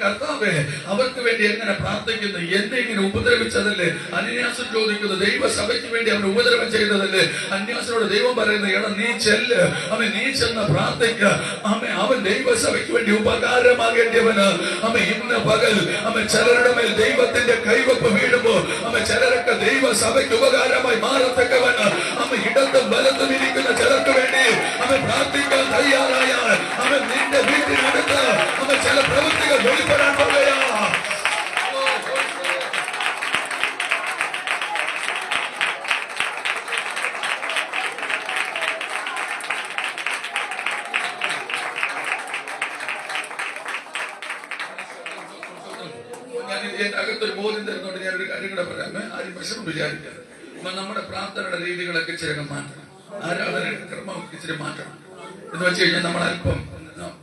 കർത്താവേ അവർക്ക് വേണ്ടി എങ്ങനെ പ്രാർത്ഥിക്കുന്നു? എന്നെ ഇങ്ങനെ ഉപദ്രവിച്ചതല്ലേ? അന്യാസം ചോദിക്കുന്നു. ദൈവസഭയ്ക്ക് വേണ്ടി അവൻ ഉപദ്രവം ചെയ്തതല്ലേ? അന്യാസനോട് ദൈവം പറയുന്നത്, എടാ നീ ചെല്ല്, നീ ചെന്ന് പ്രാർത്ഥിക്ക. അവൻ ദൈവസഭയ്ക്ക് വേണ്ടി ഉപകാരമാകേണ്ടിയവന്. ഇന്ന് പകൽ ചിലരുടെ മേൽ ദൈവത്തിന്റെ കൈവപ്പ് വീഴുമ്പോ ചിലരൊക്കെ ദൈവസഭയ്ക്ക് ഉപകാരമായി മാറത്തക്കവന് ഇടത്തും വലത്തും ഇരിക്കുന്ന ചിലർക്ക് വേണ്ടി പ്രാർത്ഥിക്കാൻ തയ്യാറായാൽ നിന്റെ വീട്ടിനടുത്ത് ചില പ്രവൃത്തികൾ വെളിപ്പെടാൻ പോകുകയാ. എന്റെ അകത്തൊരു ബോധ്യം തരുന്നോണ്ട് ഞാനൊരു കാര്യം കൂടെ പറയാം. ആരും വിഷമം വിചാരിക്കാറ്. നമ്മുടെ പ്രാർത്ഥനയുടെ രീതികളൊക്കെ ഇച്ചിരി മാറ്റണം. ആരാധനയുടെ ക്രമം ഇച്ചിരി മാറ്റണം. എന്ന് വെച്ച് കഴിഞ്ഞാൽ നമ്മൾ അല്പം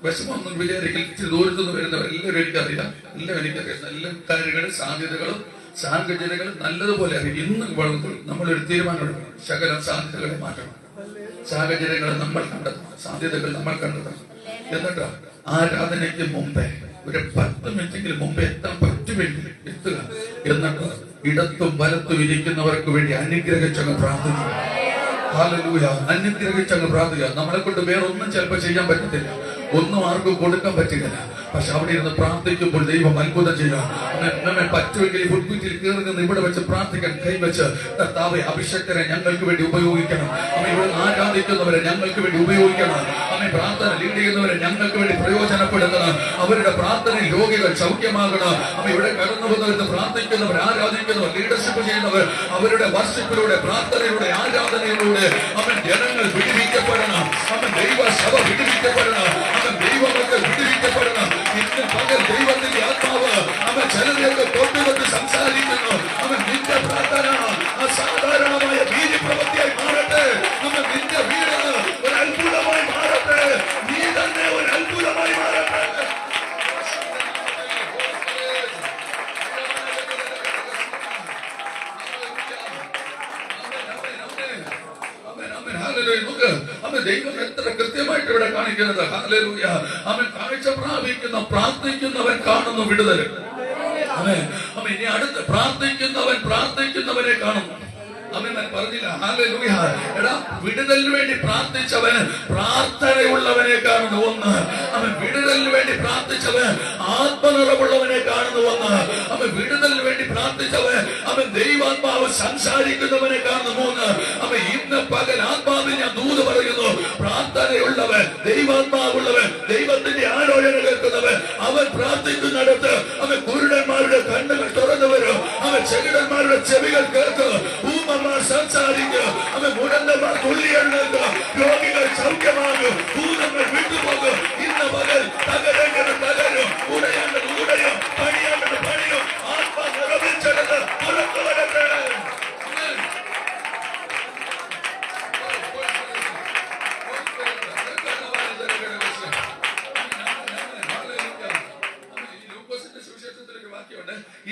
വിഷമൊന്നും വിചാരിക്കൽ. ഇച്ചിരി ദൂരത്തുനിന്ന് വരുന്നവരെല്ലാവരും എനിക്കറിയാം. എല്ലാ കാര്യങ്ങളും സാധ്യതകളും സാഹചര്യങ്ങളും നല്ലതുപോലെ അറിയാം. ഇന്ന് നമ്മളൊരു തീരുമാനം എടുക്കണം. ശകലം സാധ്യതകളെ മാറ്റണം. സാഹചര്യങ്ങൾ നമ്മൾ കണ്ടെത്തണം. സാധ്യതകൾ നമ്മൾ കണ്ടെത്തണം. എന്നിട്ട് ആരാധനയ്ക്ക് മുമ്പേ ഒരു 10 മിനിറ്റെങ്കിലും മുമ്പേ എത്താൻ പറ്റുമെങ്കിൽ എത്തുക. എന്നിട്ട് ഇടത്തും വലത്തും ഇരിക്കുന്നവർക്ക് വേണ്ടി അനുഗ്രഹിച്ചങ്ങ് പ്രാർത്ഥിക്കുക. ഹല്ലേലൂയ. അനുഗ്രഹിച്ചങ്ങ് പ്രാർത്ഥിക്കുക. നമ്മളെ കൊണ്ട് വേറൊന്നും ചിലപ്പോൾ ചെയ്യാൻ പറ്റത്തില്ല, ഒന്നും ആർക്കും കൊടുക്കാൻ പറ്റില്ല. പക്ഷെ അവിടെ ഇരുന്ന് പ്രാർത്ഥിക്കുമ്പോൾ ദൈവം അത്ഭുതം ചെയ്യാം. നമ്മെ പറ്റുമെങ്കിൽ ഫുട്ബീറ്റിൽ കയറി നിന്ന് ഇവിടെ വെച്ച് പ്രാർത്ഥിക്കാൻ കൈവച്ച്, കർത്താവേ അഭിഷക്തരെ ഞങ്ങൾക്ക് വേണ്ടി ഉപയോഗിക്കണം. ഇവിടെ ആരാധിക്കുന്നവരെ ഞങ്ങൾക്ക് വേണ്ടി ഉപയോഗിക്കണം. പ്രാർത്ഥന ലീഡ് ചെയ്യുന്നവരെ ഞങ്ങൾക്ക് വേണ്ടി പ്രയോജനപ്പെടുത്തണം. അവരുടെ പ്രാർത്ഥനയിൽ രോഗികൾ സൗഖ്യമാകണം. ഇവിടെ കടന്നു വന്നവരുന്ന് പ്രാർത്ഥിക്കുന്നവർ, ആരാധിക്കുന്നവർ, ലീഡർഷിപ്പ് ചെയ്യുന്നവർ, അവരുടെ വർഷിപ്പിലൂടെ, പ്രാർത്ഥനയിലൂടെ, ആരാധനയിലൂടെ ജനങ്ങൾ വിടുവിക്കപ്പെടണം. ദൈവസഭ വിടുവിക്കപ്പെടണം. ദൈവമക്കൾ വിടുവിക്കപ്പെടണം. ഇന്ന് പകൽ ദൈവത്തിന്റെ ആത്മാവ് ചിലരെയൊക്കെ കൊണ്ടുവന്ന് സംസാരിക്കുന്നു. നിന്റെ പ്രാർത്ഥന അസാധാരണമായ വീതി പ്രവൃത്തിയായി മാറട്ടെ. നിന്റെ വീട് ഒരു അത്ഭുതമായി മാറട്ടെ. നീ തന്നെ ഒരു അത്ഭുതമായി മാറട്ടെ. ദൈവം എത്ര കൃത്യമായിട്ട് ഇവിടെ കാണിക്കുന്നത്. ഹല്ലേലൂയ. അവൻ കാഴ്ച പ്രാപിക്കുന്ന പ്രാർത്ഥിക്കുന്നവൻ കാണുന്നു വിടുതൽ. ഇനി അടുത്ത് പ്രാർത്ഥിക്കുന്നവനെ കാണുന്നു. അവൻ പറഞ്ഞില്ല, ഹല്ലേലൂയ. എടാ, വിടുതലിന് വേണ്ടി പ്രാർത്ഥിച്ചവന് പ്രാർത്ഥനയുള്ളവനെ കാണുന്നു. ഒന്ന്, അവൻ വിടുതലിന് വേണ്ടി പ്രാർത്ഥിച്ചവൻ ആത്മനിറവുള്ളവനെ കാണുന്നു. ഒന്ന്, അവൻ വിടുതലിന് വേണ്ടി പ്രാർത്ഥിച്ചവൻ ദൈവാത്മാവ് സംസാരിക്കുന്നവനെ കാണുന്നു. മൂന്ന്, ഇന്ന് പകൽ ആത്മാവിൽ ഞാൻ ദൂത് പറയുന്നു. പ്രാർത്ഥനയുള്ളവൻ, ദൈവാത്മാവുള്ളവൻ, ദൈവത്തിന്റെ ആലോചന കേൾക്കുന്നവൻ, അവൻ പ്രാർത്ഥിക്കുന്നിടത്ത് കുരുടന്മാരുടെ കണ്ണുകൾ തുറന്നു വരും. ചെകിടന്മാരുടെ ചെവികൾ കേൾക്കും. ഭൂമന്മാർ സംസാരിക്കും. മുടന്തന്മാർ തുള്ളിയെഴുന്നേൽക്കും. രോഗികൾ സൗഖ്യമാകും. ഭൂതങ്ങൾ വിട്ടുപോകും. ഇന്ന് പകൽ തകരേണ്ടത് തകരും, ഉടയേണ്ടത് ഉടയും, പണിയേണ്ടത് പണിയും. ആത്മാ നിറവിച്ചെടുത്ത് പുറത്തു വരട്ടെ.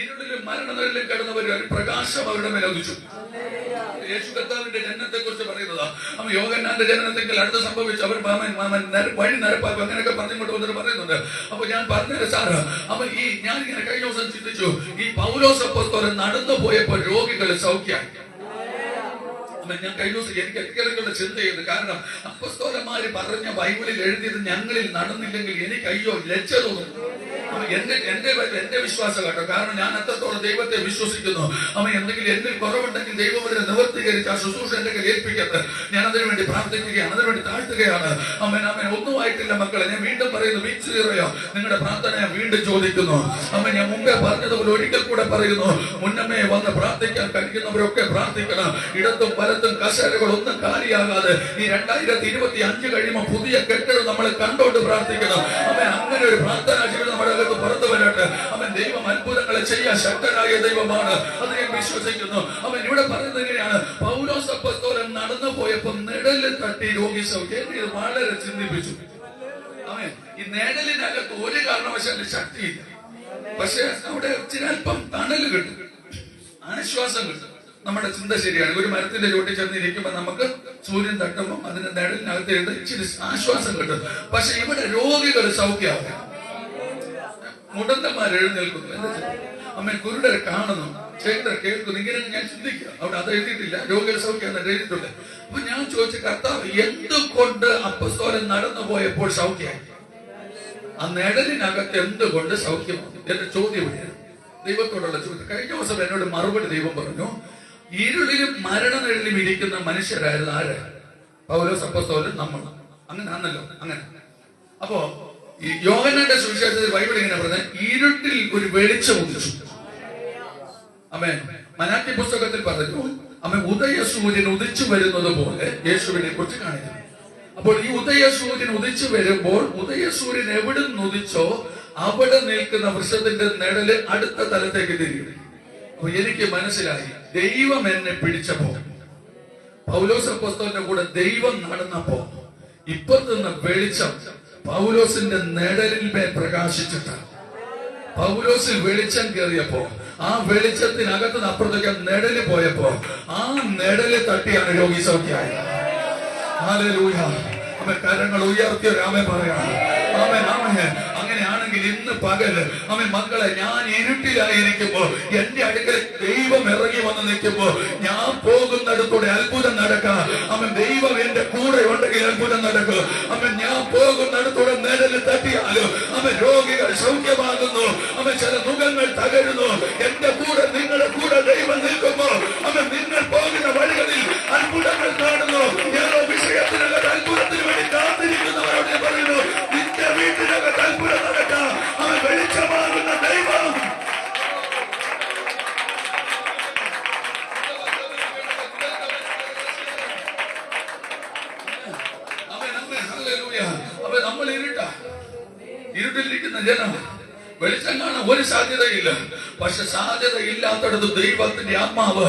ഇരുളിലും മരണനിഴലിലും കിടന്നവർ ഒരു പ്രകാശം അവരുടെ മേൽ ഉദിച്ചു. യേശു കർത്താവിന്റെ ജനനത്തെ കുറിച്ച് പറയുന്നതാ. യോഹന്നാന്റെ ജനനത്തെങ്കിൽ അടുത്ത് സംഭവിച്ചു. അവർ വഴി നിരപ്പാക്കും അങ്ങനെയൊക്കെ പറഞ്ഞുകൊണ്ട് വന്നിട്ട് പറയുന്നുണ്ട്. അപ്പൊ ഞാൻ പറഞ്ഞത് സാറ്, ഞാനിങ്ങനെ കഴിഞ്ഞ ദിവസം ചിന്തിച്ചു, ഈ പൗലോസ് അപ്പോസ്തലൻ നടന്നു പോയപ്പോൾ രോഗികൾ സൗഖ്യമായി. ഞാൻ കഴിഞ്ഞ ദിവസം എനിക്ക് ഇടയ്ക്കിടയ്ക്കുള്ള ചിന്ത ചെയ്തു. കാരണം അപ്പോസ്തലന്മാര് പറഞ്ഞ ബൈബിളിൽ എഴുതിയത് ഞങ്ങളിൽ നടന്നില്ലെങ്കിൽ എനിക്ക് അയ്യോ ലജ്ജ തോന്നുന്നു. എന്റെ വിശ്വാസം കേട്ടോ. കാരണം ഞാൻ അത്രത്തോളം ദൈവത്തെ വിശ്വസിക്കുന്നു. എന്തെങ്കിലും എന്നിൽ കുറവുണ്ടെങ്കിൽ ദൈവം അതിനെ നിവർത്തീകരിച്ച് ആ ശുശ്രൂഷ എന്റെ കയ്യിൽ ഏൽപ്പിക്കട്ടെ. ഞാൻ അതിനുവേണ്ടി പ്രാർത്ഥിക്കുകയാണ്, അതിനുവേണ്ടി താഴ്ത്തുകയാണ്. ഒന്നുമായിട്ടില്ല മക്കളെ. ഞാൻ വീണ്ടും പറയുന്നു, വീക്സ് സീറോയോ നിങ്ങളുടെ പ്രാർത്ഥന ഞാൻ വീണ്ടും ചോദിക്കുന്നു. ഞാൻ മുമ്പേ പറഞ്ഞതുപോലെ ഒരിക്കൽ കൂടെ പറയുന്നു, മുന്നമേ വന്ന് പ്രാർത്ഥിക്കാൻ കഴിയുന്നവരൊക്കെ പ്രാർത്ഥിക്കണം. ഇടത്തും വലത്തും കസേരകളൊന്നും കാലിയാകാതെ ഈ 2025 കഴിയുമ്പോൾ പുതിയ കെട്ടിടം നമ്മൾ കണ്ടോണ്ട് പ്രാർത്ഥിക്കണം. അങ്ങനെ ഒരു പ്രാർത്ഥനാ ജീവിതം നമ്മുടെ അകത്ത് പുറത്തു വരട്ടെ. ദൈവം അത്ഭുതങ്ങളെ ചെയ്യാൻ ശക്തനായ ദൈവമാണ്. അത് ഞാൻ വിശ്വസിക്കുന്നു. ഇവിടെ പറയുന്നത് എങ്ങനെയാണ്? പൗലോസ് അപ്പോസ്തലൻ നടന്നു പോയപ്പോ നിഴലിൽ തട്ടി രോഗി സൗഖ്യം. ഇത് വളരെ ചിന്തിപ്പിച്ചു. ഈ നിഴലിനകത്ത് ഒരു കാരണവശാലും ശക്തിയില്ല. പക്ഷെ അവിടെ അല്പം തണല് കിട്ടും, ആശ്വാസം കിട്ടും. നമ്മുടെ ചിന്ത ശരിയാണ്. ഒരു മരത്തിന്റെ ചോട്ടിൽ ചെന്നിരിക്കുമ്പോ നമുക്ക് സൂര്യൻ തട്ടുമ്പോൾ അതിന്റെ നിഴലിനകത്ത് എഴുതി ഇച്ചിരി ആശ്വാസം കിട്ടും. പക്ഷെ ഇവിടെ രോഗികൾ സൗഖ്യമാകും, മുടന്തന്മാർ എഴുന്നേൽക്കുന്നു, കുരുടരെ കാണുന്നു, ചേട്ടരെ കേൾക്കുന്നു. ഇങ്ങനെ ഞാൻ ചിന്തിക്കുക. അവിടെ അത് എഴുതിയിട്ടില്ല, രോഗികൾ സൗഖ്യം എഴുതിയിട്ടുണ്ട്. അപ്പൊ ഞാൻ ചോദിച്ചു, കർത്താവ് എന്തുകൊണ്ട് അപ്പോസ്തലൻ നടന്നു പോയപ്പോൾ സൗഖ്യമായി? ആ നിഴലിനകത്ത് എന്തുകൊണ്ട് സൗഖ്യമാകും എന്റെ ചോദ്യം ഇവിടെയാണ്, ദൈവത്തോടുള്ള ചോദ്യം. കഴിഞ്ഞ ദിവസം എന്നോട് മറുപടി ദൈവം പറഞ്ഞു, ഇരുളിലും മരണനിഴലിലും ഇരിക്കുന്ന മനുഷ്യരായിരുന്നു ആര്? പൗലോസ് അപ്പോസ്തലൻ, നമ്മൾ. അങ്ങനെ ആണല്ലോ. അങ്ങനെ അപ്പോ ഈ യോഹന്നാന്റെ സുവിശേഷത്തിൽ ബൈബിൾ ഇങ്ങനെ പറഞ്ഞ ഇരുട്ടിൽ ഒരു വെളിച്ചം ഉദിച്ചു. മലാക്കി പുസ്തകത്തിൽ പറഞ്ഞു, ഉദയസൂര്യൻ ഉദിച്ചു വരുന്നത് പോലെ യേശുവിനെ കുറിച്ച് കാണിക്കുന്നു. അപ്പോൾ ഈ ഉദയസൂര്യൻ ഉദിച്ചു വരുമ്പോൾ ഉദയസൂര്യൻ എവിടെ നിന്ന് ഉദിച്ചോ അവിടെ നിൽക്കുന്ന വൃക്ഷത്തിന്റെ നിഴല് അടുത്ത തലത്തേക്ക് തിരിയും. അപ്പൊ എനിക്ക് മനസ്സിലായി, ദൈവം എന്നെ പിടിച്ചപ്പോ, പൗലോസ് അപ്പോസ്തലന്റെ കൂടെ ദൈവം നടന്നപ്പോ ഇപ്പുറത്ത് നിന്ന് വെളിച്ചം പൗലോസിന്റെ നിഴലിന്മേൽ പ്രകാശിച്ചിട്ടാണ്. പൗലോസിൽ വെളിച്ചം കയറിയപ്പോ ആ വെളിച്ചത്തിനകത്ത് അപ്പുറത്തേക്ക് നിഴല് പോയപ്പോ ആ നിഴല് തട്ടിയാണ് രോഗി സൗഖ്യമായത്. ഹല്ലേലൂയ. കരങ്ങൾ ഉയർത്തിയ രാമൻ പറയാണ്. അങ്ങനെയാണെങ്കിൽ ഇന്ന് പകല് മക്കളെ, ഞാൻ ഇരുട്ടിലായിരിക്കുമ്പോ എന്റെ അടുക്കൽ ദൈവം ഇറങ്ങി വന്ന് നിൽക്കുമ്പോ ഞാൻ പോകുന്നിടത്തൂടെ അത്ഭുതം നടക്കാം. ദൈവം എന്റെ കൂടെ ഉണ്ടെങ്കിൽ അത്ഭുതം നടക്കും. ഞാൻ പോകുന്നിടത്തൂടെ നിഴല് തട്ടിയാലും രോഗികൾ സൗഖ്യമാകുന്നു. ചില മുഖങ്ങൾ തകരുന്നു. എന്റെ കൂടെ, നിങ്ങളുടെ കൂടെ ദൈവം നിൽക്കുമ്പോ നിങ്ങൾ പോകുന്ന വഴികളിൽ അത്ഭുതങ്ങൾ കാണുന്നു. ഏതോ വിഷയത്തിനകത്ത് അത്ഭുതത്തിന് വേണ്ടി കാത്തിരിക്കുന്നവരോട് പറയുന്നു, നിന്റെ വീട്ടിനകത്ത് അത്ഭുതം നടക്കാം. വെളിച്ചമാകുന്ന ദൈവം നമ്മൾ ഇരുട്ടിലിരിക്കുന്ന ജനം വെളിച്ചം കാണാൻ ഒരു സാധ്യതയില്ല. പക്ഷെ സാധ്യത ഇല്ലാത്തടത്ത് ദൈവത്തിന്റെ ആത്മാവ്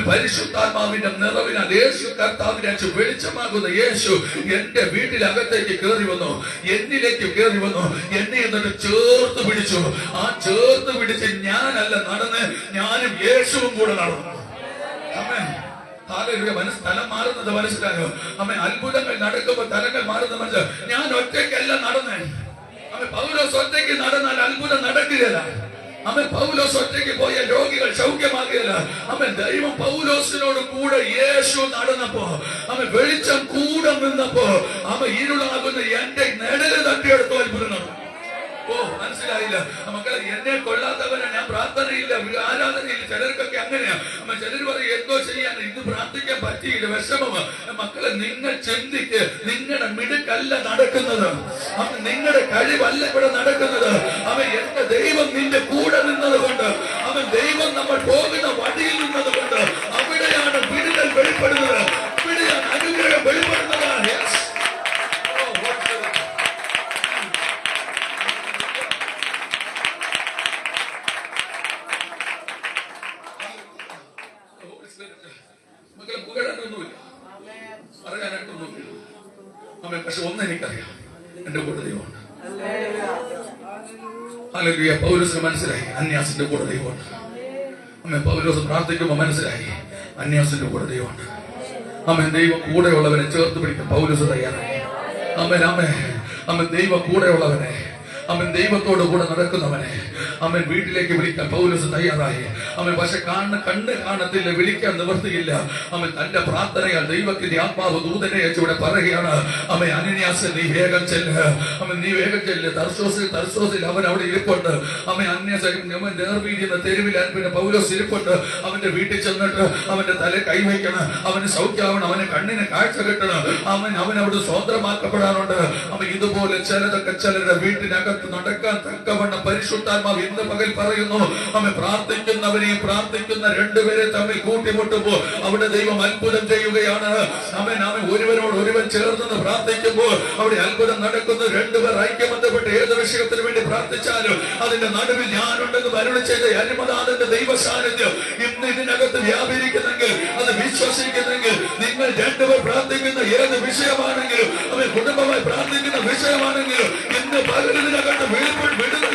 പരിശുദ്ധാത്മാവിന്റെ നിറവിനാൽ യേശു കർത്താവിനെ വെളിച്ചമാകുന്ന യേശു എന്റെ വീട്ടിലകത്തേക്ക് കയറി വന്നു, എന്നിലേക്ക് കയറി വന്നു. എന്നെ എന്നിട്ട് ചേർത്ത് പിടിച്ചു. ആ ചേർത്ത് പിടിച്ച് ഞാനല്ല നടന്ന്, ഞാനും യേശുവും കൂടെ നടന്നു. സ്ഥലം മാറുന്നത് മനസ്സിലായോ? അത്ഭുതങ്ങൾ നടക്കുമ്പോ തലങ്ങൾ മാറുന്നത് മനസ്സിലായോ? ഞാൻ ഒറ്റയ്ക്കല്ല നടന്നേ. പൗലോസ് ഒറ്റയ്ക്ക് നടന്നാൽ അത്ഭുതം നടക്കുകയില്ല. പൗലോസ് ഒറ്റയ്ക്ക് പോയ രോഗികൾ സൗഖ്യമാകുകയില്ല. ദൈവം പൗലോസിനോട് കൂടെ യേശു നടന്നപ്പോ വെളിച്ചം കൂടെ നിന്നപ്പോ ഇരുളാകുന്ന എന്റെ നിഴല് തട്ടിയെടുത്തു അത്ഭുതം നടന്നു. ഓ, മനസ്സിലായില്ല മക്കളെ. എന്നെ കൊള്ളാത്തവരെ ഞാൻ പ്രാർത്ഥനയില്ല, ആരാധനയില്ല. ചിലർക്കൊക്കെ അങ്ങനെയാ. ചിലർ പറയും എന്തോ ചെയ്യാൻ, ഇത് പ്രാർത്ഥിക്കാൻ പറ്റിയില്ല, വിഷമം. മക്കളെ, നിങ്ങൾ ചിന്തിക്ക്, നിങ്ങളുടെ മിടുക്കല്ല നടക്കുന്നത്, നിങ്ങളുടെ കഴിവല്ല ഇവിടെ നടക്കുന്നത്. എന്റെ ദൈവം നിന്റെ കൂടെ നിന്നത് കൊണ്ട്, ദൈവം നമ്മൾ പോകുന്ന വഴിയിൽ നിന്നത് കൊണ്ട് അവിടെയാണ് വിടുതൽ വെളിപ്പെടുന്നത്, അവിടെയാണ് അനുഗ്രഹം വെളിപ്പെടുന്നത്. മക്കളെ, പുകഴാനൊന്നുമില്ല, പറയാനായിട്ടൊന്നുമില്ല. പക്ഷെ ഒന്നെനിക്കറിയാം, എന്റെ കൂടെ ദൈവമുണ്ട്. ഹല്ലേലൂയ. പൗലോസിന് മനസ്സിലായി അന്യാസിന്റെ കൂടെ ദൈവമുണ്ട്. പൗലോസ് പ്രാർത്ഥിക്കുമ്പോ മനസ്സിലായി അന്യാസിന്റെ കൂടെ ദൈവമുണ്ട്. ദൈവം കൂടെയുള്ളവനെ ചേർത്ത് പിടിക്കാൻ പൗലോസ് തയ്യാറായി. ദൈവം കൂടെയുള്ളവനെ അവൻ ദൈവത്തോട് കൂടെ നടക്കുന്നവനെ അവൻ വീട്ടിലേക്ക് വിളിക്കാൻ പൗലോസ് തയ്യാറായി. അവൻ പക്ഷെ കണ്ണ് കാണത്തില്ല, വിളിക്കാൻ നിവർത്തിയില്ല. അവൻ തന്റെ പ്രാർത്ഥനയാൽ ദൈവത്തിന്റെ ആത്മാവ് ദൂതനെ അയച്ചിവിടെ പറയുകയാണ്, അവൻ അനന്യാസെ നീ വേഗം ചെല്ല്, അവൻ നീ വേഗം ചെല്ല്. തർസോസിൽ അവൻ അവിടെ ഇരിപ്പുണ്ട്. അവൻ അവൻ നേർവീതിയെന്ന തെരുവിൽ പിന്നെ പൗലോസ് ഇരിപ്പുണ്ട്. അവന്റെ വീട്ടിൽ ചെന്നിട്ട് അവന്റെ തല കൈവയ്ക്കണം, അവന് സൗഖ്യമാവണം, അവന് കണ്ണിന് കാഴ്ച കിട്ടണം, അവൻ അവിടെ സ്വതന്ത്രമാക്കപ്പെടാറുണ്ട്. അവൻ ഇതുപോലെ ചിലരുടെ വീട്ടിനകത്ത് നടക്കാൻ തക്കവണ്ണം പരിശുദ്ധാത്മാവ് ഇന്ന് പകൽ പറയുന്നു, അവൻ പ്രാർത്ഥിക്കുന്നവരെയും പ്രാർത്ഥിക്കുന്ന രണ്ടുപേരെ തമ്മിൽ കൂട്ടിമുട്ടുമ്പോൾ അവിടെ ദൈവം അത്ഭുതം ചെയ്യുകയാണ്. അവൻ ഒരുവനോട് ഒരുവൻ ചേർന്ന് പ്രാർത്ഥിക്കുമ്പോൾ അവിടെ അത്ഭുതം നടക്കുന്നു. രണ്ടുപേർ ഐക്യബന്ധപ്പെട്ട് ഏത് വിഷയത്തിന് വേണ്ടി പ്രാർത്ഥിച്ചാലും അതിന്റെ നടുവിൽ ഞാനുണ്ടെന്ന് അരുളി ചെയ്ത അരിമനാഥന്റെ ദൈവ സാന്നിധ്യം ഇന്ന് ഇതിനകത്ത് വ്യാപരിക്കുന്നെങ്കിൽ, അത് വിശ്വസിക്കുന്നെങ്കിൽ, നിങ്ങൾ രണ്ടുപേർ പ്രാർത്ഥിക്കുന്ന ഏത് വിഷയമാണെങ്കിലും, അവൻ കുടുംബമായി പ്രാർത്ഥിക്കുന്ന വിഷയമാണെങ്കിലും ഇന്ന് പകലിനകത്ത്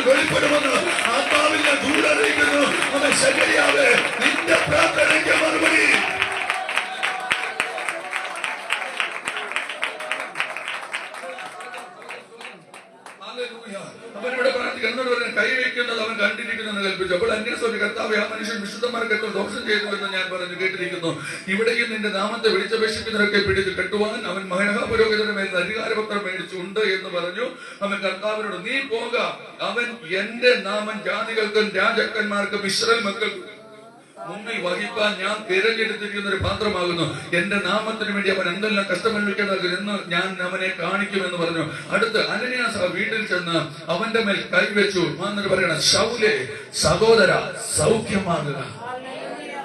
വെളിപ്പെടുമെന്ന് ആത്മാവിൽ ഞാൻ ദൂരറിയിക്കുന്നു. അവൻ ശരിയാവേ നിന്റെ പ്രാർത്ഥനയ്ക്ക് മറുപടി. അവനോട് പ്രാർത്ഥിക്കുന്നോട് പറഞ്ഞ കൈവയ്ക്കുന്നത് അവൻ കണ്ടിരിക്കുന്നു കൽപ്പിച്ചു. അപ്പോൾ അന്വേഷണം കർത്താവ് ആ മനുഷ്യൻ വിശുദ്ധന്മാർക്ക് എത്ര ദോഷം ചെയ്തു എന്ന് ഞാൻ പറഞ്ഞു കേട്ടിരിക്കുന്നു. ഇവിടെയും നിന്റെ നാമത്തെ വിളിച്ചപേക്ഷിക്കുന്നവരൊക്കെ പിടിച്ച് കെട്ടുവാൻ അവൻ മഹാപുരോഹിതന്റെ മേൽ അധികാരപത്രം മേടിച്ചുണ്ട് എന്ന് പറഞ്ഞു. അവൻ കർത്താവിനോട് നീ പോക, അവൻ എന്റെ നാമം ജാതികൾക്കും രാജാക്കന്മാർക്കും ഇസ്രായേൽ മക്കൾക്കും മുന്നിൽ വഹിപ്പാൻ ഞാൻ തിരഞ്ഞെടുത്തിരിക്കുന്ന ഒരു പാത്രമാകുന്നു. എന്റെ നാമത്തിന് വേണ്ടി അവൻ എന്തെല്ലാം കഷ്ടമനുഭവിക്കേണ്ടത് എന്ന് ഞാൻ അവനെ കാണിക്കുമെന്ന് പറഞ്ഞു. അടുത്ത് അനന്യാസ് വീട്ടിൽ ചെന്ന് അവന്റെ മേൽ കൈവച്ചു. എന്നിട്ട് പറയണം, ശൗലേ സഹോദര സൗഖ്യമാകുക.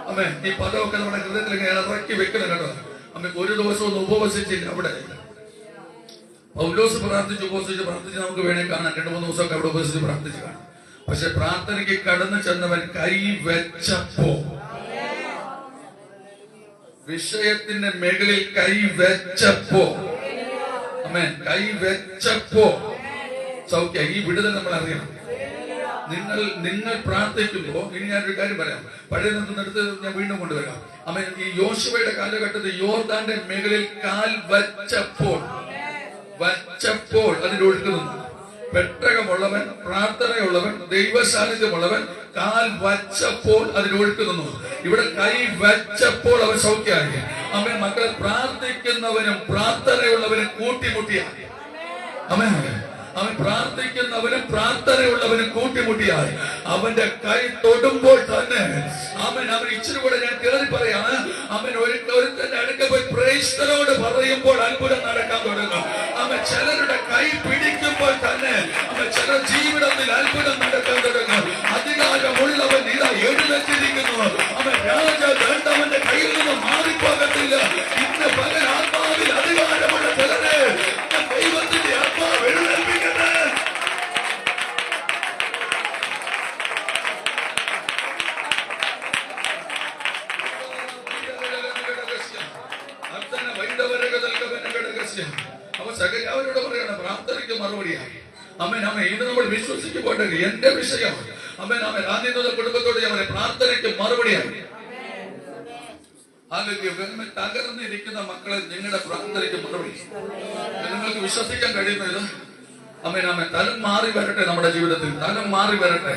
അമ്മേ ഈ പദമൊക്കെ നമ്മുടെ ഹൃദയത്തിൽ ഇറക്കി വെക്കണം കേട്ടോ. അമ്മ ഒരു ദിവസം ഒന്നും ഉപവസിച്ചില്ല. അവിടെ പൗലോസ് ഉപവസിച്ച് നമുക്ക് വേണേ കാണാം. 2-3 ദിവസമൊക്കെ അവിടെ ഉപവസിച്ച് പ്രാർത്ഥിച്ച് കാണാം. പക്ഷെ പ്രാർത്ഥനയ്ക്ക് കടന്നു ചെന്നവൻ കൈ വെച്ചപ്പോ, വിഷയത്തിന്റെ മുകളിൽ കൈ വെച്ചപ്പോ, കൈ വെച്ചപ്പോ സൗഖ്യ. ഈ വിടുതൽ നമ്മൾ അറിയണം. നിങ്ങൾ പ്രാർത്ഥിക്കുമ്പോ, ഇനി ഞാനൊരു കാര്യം പറയാം, പഴയ നിന്നെടുത്ത് ഞാൻ വീണ്ടും കൊണ്ടുവരാം. ഈ യോശുവയുടെ കാലഘട്ടത്തിൽ യോർദാന്റെ മുകളിൽ കാൽ വച്ചപ്പോൾ അതിന്റെ ഒഴുക്ക് നിന്നു. പെട്ടകമുള്ളവൻ, പ്രാർത്ഥനയുള്ളവൻ, ദൈവ സാന്നിധ്യമുള്ളവൻ കാൽ വച്ചപ്പോൾ അതിന് ഒഴുക്ക് നിന്നു. ഇവിടെ കൈ വച്ചപ്പോൾ അവൻ സൗഖ്യമായി. അവൻ മക്കളെ പ്രാർത്ഥിക്കുന്നവനും പ്രാർത്ഥനയുള്ളവനും കൂട്ടിമുട്ടിയായി. അവൻ പ്രാർത്ഥിക്കുന്നവനും പ്രാർത്ഥനയുള്ളവനും കൂട്ടിമുട്ടിയായി. അവന്റെ കൈ തൊടുമ്പോൾ തന്നെ അവൻ ഇച്ചിരി കൂടെ ഞാൻ കേറി പറയാണ്, അവൻ ഒരുത്തന്റെ അടുക്ക പോയി പ്രേസ്തരോട് പറയുമ്പോൾ അത്ഭുതം നടക്കാൻ തുടങ്ങും. അവൻ ചിലരുടെ കൈ പിടിക്കുമ്പോൾ തന്നെ ചില ജീവിതത്തിൽ അത്ഭുതം നടക്കാൻ തുടങ്ങും. അധികാരമുള്ളവൻ ഇതാ എഴുന്നേറ്റിരിക്കുന്നു. അവൻ രാജാവന്റെ കയ്യിൽ നിന്ന് മാറിപ്പോകത്തില്ല. ഇന്ന് പകൽ ആത്മാവിൽ അധികാരമുള്ള ചിലരെ ദൈവത്തിന്റെ ആത്മാവ് എഴുന്നേൽപ്പിക്കട്ടെ. അവരോട് പറയണം, പ്രാർത്ഥനയ്ക്ക് മറുപടിയായി. ഇത് നമ്മൾ വിശ്വസിക്കുമ്പോട്ടെ എന്റെ വിഷയം. ആദ്യത്തെ കുടുംബത്തോട് ഞാൻ പറയാം, പ്രാർത്ഥനയ്ക്ക് മറുപടിയായി. തകർന്നിരിക്കുന്ന മക്കളെ നിങ്ങളുടെ പ്രാർത്ഥനയ്ക്ക് മറുപടി. നിങ്ങൾക്ക് വിശ്വസിക്കാൻ കഴിയുന്നത് തലം മാറി വരട്ടെ. നമ്മുടെ ജീവിതത്തിൽ തലം മാറി വരട്ടെ.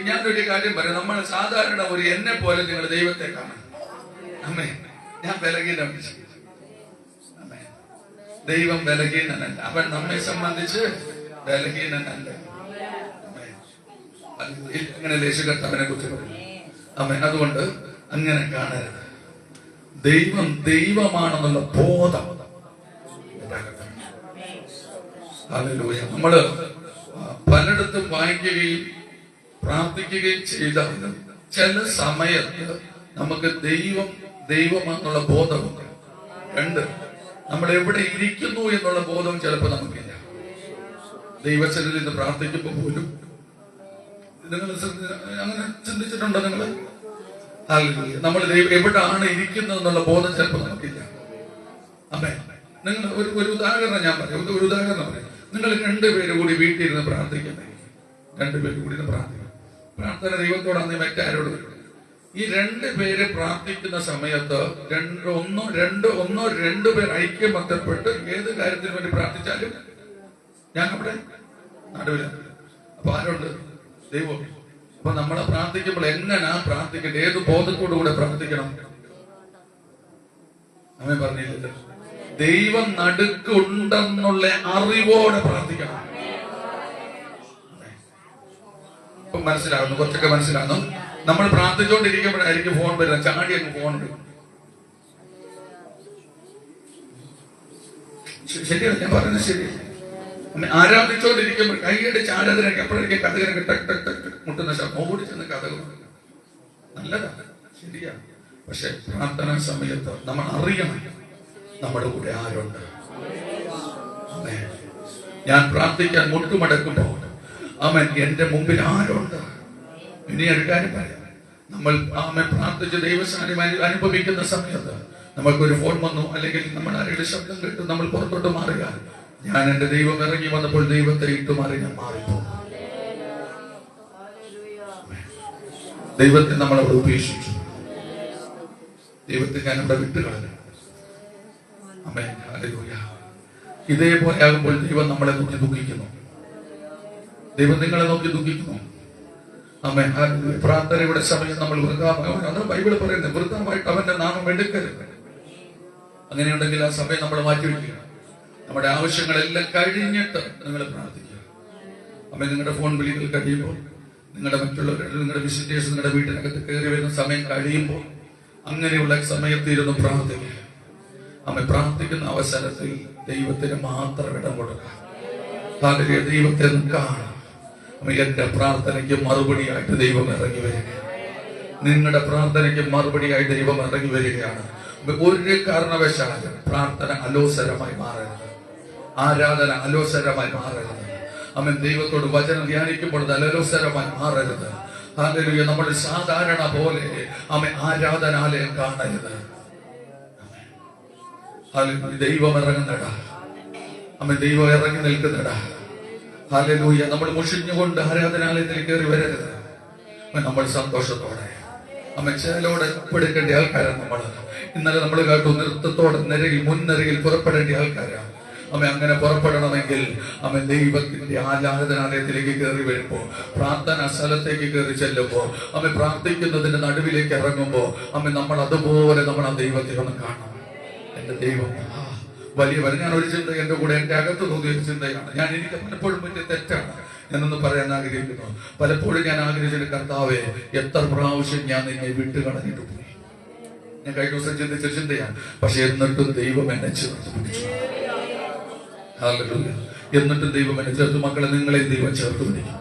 ഞാനൊരു കാര്യം പറയാം, നമ്മൾ സാധാരണ ഒരു എന്നെ പോലെ നിങ്ങൾ ദൈവത്തെ കാണാം. ഞാൻ ബലഹീനമാണ്. ദൈവം ബലഹീനനല്ല. അവൻ നമ്മെ സംബന്ധിച്ച് ബലഹീനനല്ല. അങ്ങനെ യേശുകർത്താവിനെ കുറിച്ച് പറയും. അതുകൊണ്ട് അങ്ങനെ കാണരുത്. ദൈവം ദൈവമാണെന്നുള്ള ബോധം. നമ്മള് പലയിടത്തും വായിക്കുകയും പ്രാർത്ഥിക്കുകയും ചെയ്താലും ചില സമയത്ത് നമുക്ക് ദൈവമെന്നുള്ള ബോധമുണ്ട്. 2, നമ്മൾ എവിടെ ഇരിക്കുന്നു എന്നുള്ള ബോധം ചിലപ്പോൾ നമുക്കില്ല. ദൈവസന്നിധിയിൽ നിന്ന് പ്രാർത്ഥിക്കുമ്പോൾ പോലും നിങ്ങൾ അങ്ങനെ ചിന്തിച്ചിട്ടുണ്ടോ? നിങ്ങൾ നമ്മൾ എവിടെയാണ് ഇരിക്കുന്നത് എന്നുള്ള ബോധം ചിലപ്പോൾ നമുക്കില്ല. നിങ്ങൾ ഒരു ഉദാഹരണം ഞാൻ പറയാം. ഒരു ഉദാഹരണം പറയാം. നിങ്ങൾ 2 പേര് കൂടി വീട്ടിൽ ഇരുന്ന് പ്രാർത്ഥിക്കുന്നത്. 2 പേര് കൂടി ഇരുന്ന് പ്രാർത്ഥിക്കണം. പ്രാർത്ഥന ദൈവത്തോടാന്ന് മറ്റാരോട് വരും. ഈ 2 പേര് പ്രാർത്ഥിക്കുന്ന സമയത്ത് ഒന്നോ രണ്ടു പേർ ഐക്യം ബന്ധപ്പെട്ട് ഏത് കാര്യത്തിന് വേണ്ടി പ്രാർത്ഥിച്ചാലും ഞാൻ അവിടെ നടുവിൽ. അപ്പൊ ആരുണ്ട്? ദൈവം. അപ്പൊ നമ്മളെ പ്രാർത്ഥിക്കുമ്പോൾ എങ്ങനെയാ പ്രാർത്ഥിക്കേണ്ടത്? ഏത് ബോധത്തോടു കൂടെ പ്രാർത്ഥിക്കണം? അമ്മ പറഞ്ഞില്ലല്ലോ, ദൈവം നടുക്കുണ്ടെന്നുള്ള അറിവോടെ പ്രാർത്ഥിക്കണം. ഇപ്പൊ മനസ്സിലാകുന്നു, കുറച്ചൊക്കെ മനസ്സിലാകുന്നു. നമ്മൾ പ്രാർത്ഥിച്ചുകൊണ്ടിരിക്കുമ്പോഴായിരിക്കും ഫോൺ വരുന്നത്, ചാടി അങ്ങ് ഫോൺ എടുക്കും. ശരിയാണ് ഞാൻ പറയുന്നത്, ശരി. ആരാധിച്ചുകൊണ്ടിരിക്കുമ്പോൾ കൈയുടെ ചാടാതിനൊക്കെ എപ്പോഴേക്കും കഥകിനൊക്കെ ടക് ടക് ടക് മുട്ടുന്ന ശബ്ദം ഓടി ചെന്ന് കഥകൾ നല്ലതാണ്, ശരിയാണ്. പക്ഷെ പ്രാർത്ഥനാ സമയത്ത് നമ്മൾ അറിയണം നമ്മുടെ കൂടെ ആരുണ്ട്. ഞാൻ പ്രാർത്ഥിക്കാൻ മുട്ടുമടക്കുമ്പോൾ അവൻ എന്റെ മുമ്പിൽ ആരുണ്ട്. ഇനി ഒരു കാര്യം പറയാം, നമ്മൾ ആമൻ പ്രാർത്ഥിച്ച് ദൈവസാന്നിധ്യം അനുഭവിക്കുന്ന സമയത്ത് നമ്മൾക്കൊരു ഫോൺ വന്നു, അല്ലെങ്കിൽ നമ്മൾ ആരുടെ ശബ്ദം കേട്ട് നമ്മൾ പുറത്തോട്ട് മാറുക. ഞാൻ എന്റെ ദൈവം ഇറങ്ങി വന്നപ്പോൾ ദൈവത്തെ ഇട്ടുമാറി ഞാൻ മാറിപ്പോകും. ദൈവത്തെ നമ്മൾ അവിടെ ഉപേക്ഷിച്ചു, ദൈവത്തെ ഞാൻ ഇവിടെ വിട്ടുകളഞ്ഞു. ആമേൻ, ഹല്ലേലൂയ. ഇതേപോലെ ആകുമ്പോൾ ദൈവം നമ്മളെ നോക്കി ദുഃഖിക്കുന്നു, ദൈവം നിങ്ങളെ നോക്കി ദുഃഖിക്കുന്നു. ആമേൻ, ഹല്ലേലൂയ. പ്രാർത്ഥനയുടെ സമയം നമ്മൾ വൃഥാ, ബൈബിൾ പറയുന്നത് വൃഥാമായിട്ട് അവന്റെ നാമം എടുക്കരുത്. അങ്ങനെയുണ്ടെങ്കിൽ ആ സമയം നമ്മൾ മാറ്റിവെക്കുക. നമ്മുടെ ആവശ്യങ്ങളെല്ലാം കഴിഞ്ഞിട്ട് നിങ്ങൾ പ്രാർത്ഥിക്കുക. അമ്മ, നിങ്ങളുടെ ഫോൺ വിളികൾ കഴിയുമ്പോൾ, നിങ്ങളുടെ മറ്റുള്ളവർ, നിങ്ങളുടെ വിസിറ്റേഴ്സ് നിങ്ങളുടെ വീട്ടിനകത്ത് കയറി വരുന്ന സമയം കഴിയുമ്പോൾ, അങ്ങനെയുള്ള സമയത്ത് ഇരുന്ന് പ്രാർത്ഥിക്കുക. അമ്മ, പ്രാർത്ഥിക്കുന്ന അവസരത്തിൽ ദൈവത്തിന് മാത്രം ഇടം കൊടുക്കുക. താല്പര്യ ദൈവത്തെ കാണാം. അമ്മ, എന്റെ പ്രാർത്ഥനയ്ക്ക് മറുപടിയായിട്ട് ദൈവം ഇറങ്ങി വരിക. നിങ്ങളുടെ പ്രാർത്ഥനയ്ക്ക് മറുപടിയായി ദൈവം ഇറങ്ങി വരികയാണ്. ഒരു കാരണവശാലും പ്രാർത്ഥന അലോസരമായി മാറരുത്, ആരാധന അലോസരമായി മാറരുത്. അമ്മ, ദൈവത്തോട് വചനം ധ്യാനിക്കുമ്പോൾ അത് അലോസരമായി മാറരുത്. ഹല്ലേലൂയ. നമ്മൾ സാധാരണ പോലെ അമ്മ ആരാധനാലയം കാണരുത്. ഹല്ലേലൂയ. ദൈവം ഇറങ്ങുന്നടാ, അമ്മ, ദൈവം ഇറങ്ങി നിൽക്കുന്നടാ. ഹല്ലേലൂയ. നമ്മൾ മുഷിഞ്ഞുകൊണ്ട് ആരാധനാലയത്തിൽ കയറി വരരുത്. നമ്മൾ സന്തോഷത്തോടെ അമ്മ ചേലോടെ ഒപ്പെടുക്കേണ്ട ആൾക്കാരാണ് നമ്മൾ. ഇന്നലെ നമ്മൾ കേട്ടു, നൃത്തത്തോടെ നിരയിൽ മുൻനിരയിൽ പുറപ്പെടേണ്ട ആൾക്കാരാണ്. അമ്മ, അങ്ങനെ പുറപ്പെടണമെങ്കിൽ അമ്മ ദൈവത്തിന്റെ ആരാധനാലയത്തിലേക്ക് കയറി വരുമ്പോ, പ്രാർത്ഥനാ സ്ഥലത്തേക്ക് കയറി ചെല്ലുമ്പോ, അമ്മ പ്രാർത്ഥിക്കുന്നതിന്റെ നടുവിലേക്ക് ഇറങ്ങുമ്പോ, അമ്മ നമ്മൾ അതുപോലെ നമ്മൾ ആ ദൈവത്തെ ഒന്ന് കാണണം. എന്റെ ദൈവം വലിയവൻ. ഞാൻ ഒരു ചിന്ത എന്റെ കൂടെ എന്റെ അകത്ത് തോന്നിയ ഒരു ചിന്തയാണ്. എനിക്ക് പലപ്പോഴും വലിയ തെറ്റാണ് ഞാനൊന്ന് പറയാൻ ആഗ്രഹിക്കുന്നു. പലപ്പോഴും ഞാൻ ആഗ്രഹിച്ചിട്ട്, കർത്താവേ, എത്ര പ്രാവശ്യം ഞാൻ നിന്നെ വിട്ടുകളഞ്ഞിട്ട് പോയി. ഞാൻ കഴിഞ്ഞ ദിവസം ചിന്തിച്ച ചിന്തയാണ്. പക്ഷെ എന്നിട്ടും ദൈവം എന്നെ ചേർത്ത് പിടിച്ചു. ഹല്ലേലൂയ. എന്നിട്ടും ദൈവം എന്നെ ചേർത്ത്. മക്കളെ, നിങ്ങളെ ദൈവം ചേർത്ത് പിടിക്കും.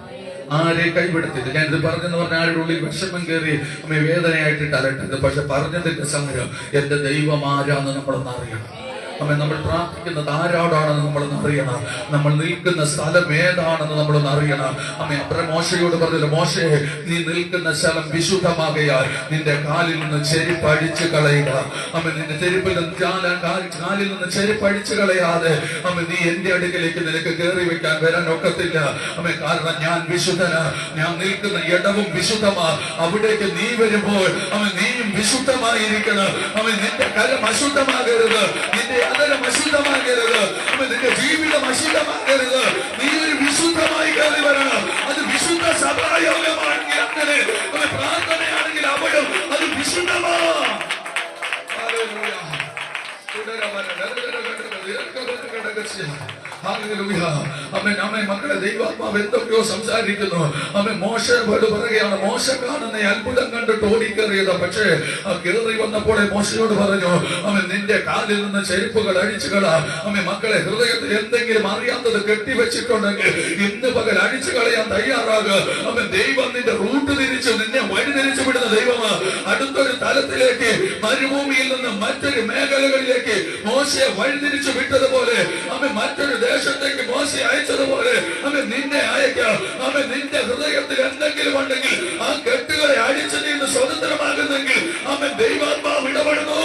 ആരെ കൈവിടത്തില്ല. ഞാൻ ഇത് പറഞ്ഞെന്ന് പറഞ്ഞ ആരുടെ ഉള്ളിൽ വിഷമം കയറി അമ്മ വേദനയായിട്ടിട്ട് അലട്ടത്. പക്ഷെ പറഞ്ഞതിന്റെ സമയം എന്റെ ദൈവം ആരാന്ന് നമ്മളൊന്ന് അറിയണം. അമ്മ, നമ്മൾ പ്രാർത്ഥിക്കുന്നത് ആരോടാണെന്ന് നമ്മളൊന്ന് അറിയണം. നമ്മൾ നിൽക്കുന്ന സ്ഥലം ഏതാണെന്ന് നമ്മളൊന്ന് അറിയണം. അമ്മ, മോശയോട് പറഞ്ഞില്ല, മോശേ, നീ നിൽക്കുന്ന സ്ഥലം വിശുദ്ധമാകയാൽ നിന്റെ കാലിൽ നിന്ന് ചെരുപ്പ് അടിച്ചു കളയുക. അമ്മ, നിന്റെ ചെരുപ്പിൽ നിന്ന് കാലിൽ നിന്ന് ചെരുപ്പ് അടിച്ചു കളയാതെ അമ്മ നീ എന്റെ അടുക്കലേക്ക് നിനക്ക് കയറി വെക്കാൻ വരാൻ ഒക്കത്തില്ല. അമ്മ, കാരണം ഞാൻ വിശുദ്ധനാ, ഞാൻ നിൽക്കുന്ന ഇടവും വിശുദ്ധമാ. അവിടേക്ക് നീ വരുമ്പോൾ അമ്മ നീയും വിശുദ്ധമായിരിക്കണം. അമ്മ, നിന്റെ കരം അശുദ്ധമാകരുത്, നിന്റെ അതരം അശുദ്ധമാകരുത്, നിന്റെ ജീവിതം അശുദ്ധമാകരുത്. നീ ഒരു വിശുദ്ധമായി കയറി വരണം. അത് വിശുദ്ധ സഭായോഗമാണെങ്കിൽ അങ്ങനെ, പ്രാർത്ഥനയാണെങ്കിൽ അവിടെ അത് വിശുദ്ധമാ. മക്കളെ, ദൈവാത്മാവ് എന്തൊക്കെയോ സംസാരിക്കുന്നു. മോശയോട് പറയുകയാണ്, മോശ കാണുന്ന അത്ഭുതം കണ്ടിട്ട് ഓടിക്കേറിയത്. പക്ഷേ കയറി വന്നപ്പോൾ മോശയോട് പറഞ്ഞു, നിന്റെ കാലിൽ നിന്ന് ചെരുപ്പുകൾ അടിച്ചുകളാ. മക്കളെ, ഹൃദയത്തിൽ എന്തെങ്കിലും അറിയാത്തത് കെട്ടിവെച്ചിട്ടുണ്ടെങ്കിൽ ഇന്ന് പകൽ അടിച്ചു കളയാൻ തയ്യാറാകുക. ദൈവം നിന്റെ റൂട്ട് തിരിച്ചു, നിന്നെ വഴി തിരിച്ചു വിടുന്ന ദൈവമാ. അടുത്തൊരു തലത്തിലേക്ക്, മരുഭൂമിയിൽ നിന്ന് മറ്റൊരു മേഖലകളിലേക്ക് മോശയെ വഴിതിരിച്ചു വിട്ടതുപോലെ, മറ്റൊരു ദേശത്തേക്ക് മോശയെ അയച്ചതുപോലെ നിന്നെ അയക്കാം. നിന്റെ ഹൃദയത്തിൽ എന്തെങ്കിലും ഉണ്ടെങ്കിൽ ആ കെട്ടുകളെ അടിച്ചു നിന്ന് സ്വതന്ത്രമാകുന്നെങ്കിൽ ദൈവാത്മാവ് ഇടപെടുന്നു.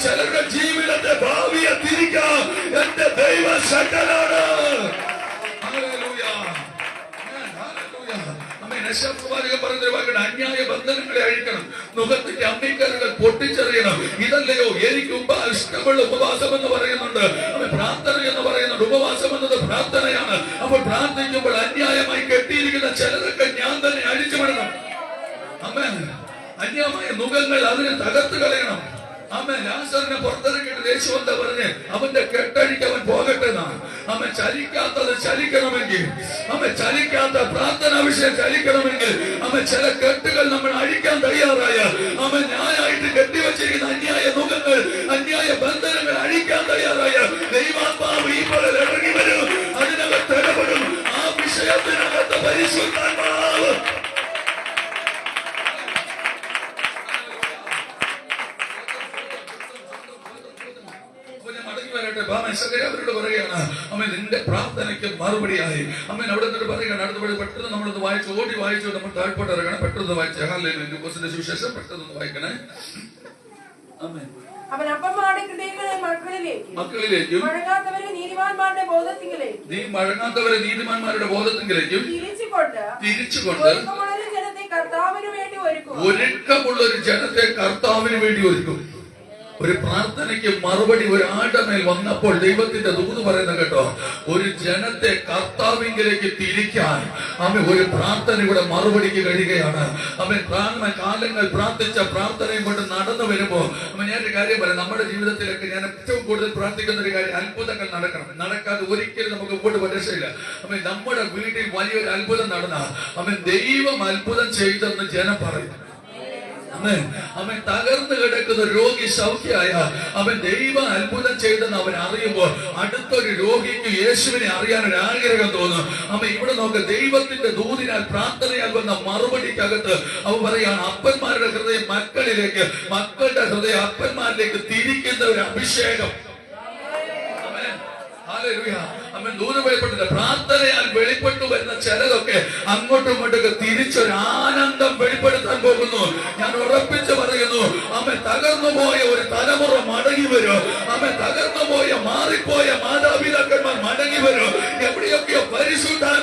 ചിലരുടെ ജീവിതത്തെ ഭാവിയെ തിരിക്കാം. എന്റെ ദൈവ ശക്തനാണ്. അന്യായ ബന്ധനങ്ങളെ അഴിക്കണം, മുഖത്തിന്റെ അമ്മിക്കലുകൾ പൊട്ടിച്ചെറിയണം. ഇതല്ലയോ എനിക്ക് ഇഷ്ടമുള്ള ഉപവാസം എന്ന് പറയുന്നുണ്ട്, പ്രാർത്ഥന എന്ന് പറയുന്നുണ്ട്. ഉപവാസം എന്നത് പ്രാർത്ഥനയാണ്. അപ്പോൾ പ്രാർത്ഥിക്കുമ്പോൾ അന്യായമായി കെട്ടിയിരിക്കുന്ന ചിലതൊക്കെ ഞാൻ തന്നെ അഴിച്ചു വിടണം. ആമേൻ. അന്യായമായ നുകങ്ങൾ അതിനെ തകർത്ത് കളയണം. ആമേൻ. ലാസറിനെ പുറത്തിറക്കിയിട്ട് യേശു എന്താ പറഞ്ഞ്? അവന്റെ കെട്ടഴിക്ക് അവൻ പോകട്ടെ എന്നാണ്. അവൻ ചലിക്കാത്തത് ചലിക്കണമെങ്കിൽ, അവൻ ചലിക്കാത്ത പ്രാർത്ഥനാ വിഷയം ചലിക്കണമെങ്കിൽ, അവൻ ചില കെട്ടുകൾ നമ്മൾ അഴിക്കാൻ തയ്യാറായ, അവൻ ന്യായമായിട്ട് കെട്ടിവെച്ചിരിക്കുന്ന അന്യായ നുകങ്ങൾ, അന്യായ ബന്ധനങ്ങൾ അഴിക്കാൻ തയ്യാറായ ദൈവാത്മാവ് ഈ പോലെ ഇറങ്ങി വരും, അതിനകത്ത് ഇടപെടും. ആ വിഷയത്തിനകത്ത് പരിശുദ്ധാത്മാവ് അവരോട് പറയുകയാണ്, അമ്മ നിന്റെ പ്രാർത്ഥനയ്ക്ക് മറുപടിയായി. അമ്മൻ അവിടെ നിന്ന് പറയുകയാണ്. അടുത്തപടി പെട്ടെന്ന് നമ്മളൊന്ന് വായിച്ചു, ഓടി വായിച്ചു, നമ്മൾ താഴ്പോട്ട് ഇറങ്ങണം. പെട്ടെന്ന് വായിച്ചേ. ലൂക്കോസിന്റെ സുവിശേഷം പെട്ടെന്ന് വായിക്കണേ. അവൻ അപ്പന്മാരുടെ മക്കളിലേക്കും മഴങ്ങാത്തവരെ നീതിമാന്മാരുടെ ബോധത്തിങ്കിലേക്കും തിരിച്ചുകൊണ്ട് ഒരുക്കമുള്ള ഒരു ജനത്തെ കർത്താവിന് വേണ്ടി ഒരുക്കും. ഒരു പ്രാർത്ഥനയ്ക്ക് മറുപടി ഒരാളുടെ മേൽ വന്നപ്പോൾ ദൈവത്തിന്റെ ദൂത് പറയുന്നത് കേട്ടോ, ഒരു ജനത്തെ കർത്താവിലേക്ക് തിരിക്കാൻ അവൻ ഒരു പ്രാർത്ഥനയുടെ മറുപടിക്ക് കഴിയുകയാണ്. അവൻ കാലങ്ങൾ പ്രാർത്ഥിച്ച പ്രാർത്ഥനയും കൊണ്ട് നടന്നു വരുമ്പോ ഞാനൊരു കാര്യം പറയാം. നമ്മുടെ ജീവിതത്തിലൊക്കെ ഞാൻ ഏറ്റവും കൂടുതൽ പ്രാർത്ഥിക്കുന്ന ഒരു കാര്യം, അത്ഭുതങ്ങൾ നടക്കണം. നടക്കാതെ ഒരിക്കലും നമുക്ക് മുമ്പോട്ട് രക്ഷയില്ല. അവൻ നമ്മുടെ വീട്ടിൽ വലിയൊരു അത്ഭുതം നടന്ന അവൻ ദൈവം അത്ഭുതം ചെയ്തെന്ന് ജനം പറയും. അവൻ തകർന്നു കിടക്കുന്ന രോഗി സൗഖ്യമായ അവൻ ദൈവം അത്ഭുതം ചെയ്തെന്ന് അവൻ അറിയുമ്പോൾ അടുത്തൊരു രോഗിക്ക് യേശുവിനെ അറിയാൻ ഒരു ആഗ്രഹം തോന്നും. അവൻ ഇവിടെ നോക്ക്, ദൈവത്തിന്റെ ദൂതിനാൽ പ്രാർത്ഥനയാൽ വന്ന മറുപടിക്കകത്ത് അവൻ പറയാണ്, അപ്പന്മാരുടെ ഹൃദയം മക്കളിലേക്ക്, മക്കളുടെ ഹൃദയം അപ്പന്മാരിലേക്ക് തിരിക്കുന്ന ഒരു അഭിഷേകം. അവൻ ദൂത് വെളിപ്പെട്ടില്ല. പ്രാർത്ഥനയാൽ വെളിപ്പെട്ടു വരുന്ന ചിലതൊക്കെ അങ്ങോട്ടും ഇങ്ങോട്ടൊക്കെ തിരിച്ചൊരു ആനന്ദം വെളിപ്പെടുത്താൻ പോകുന്നു. ഞാൻ ഉറപ്പിച്ചു പറയുന്നു, അവൻ തകർന്നുപോയ ഒരു തലമുറ മടങ്ങി വരും. അവൻ തകർന്നുപോയ മാറിപ്പോയ മാതാപിതാക്കന്മാർ മടങ്ങി വരും. എവിടെയൊക്കെയോ പരിശുദ്ധാത്മാവ്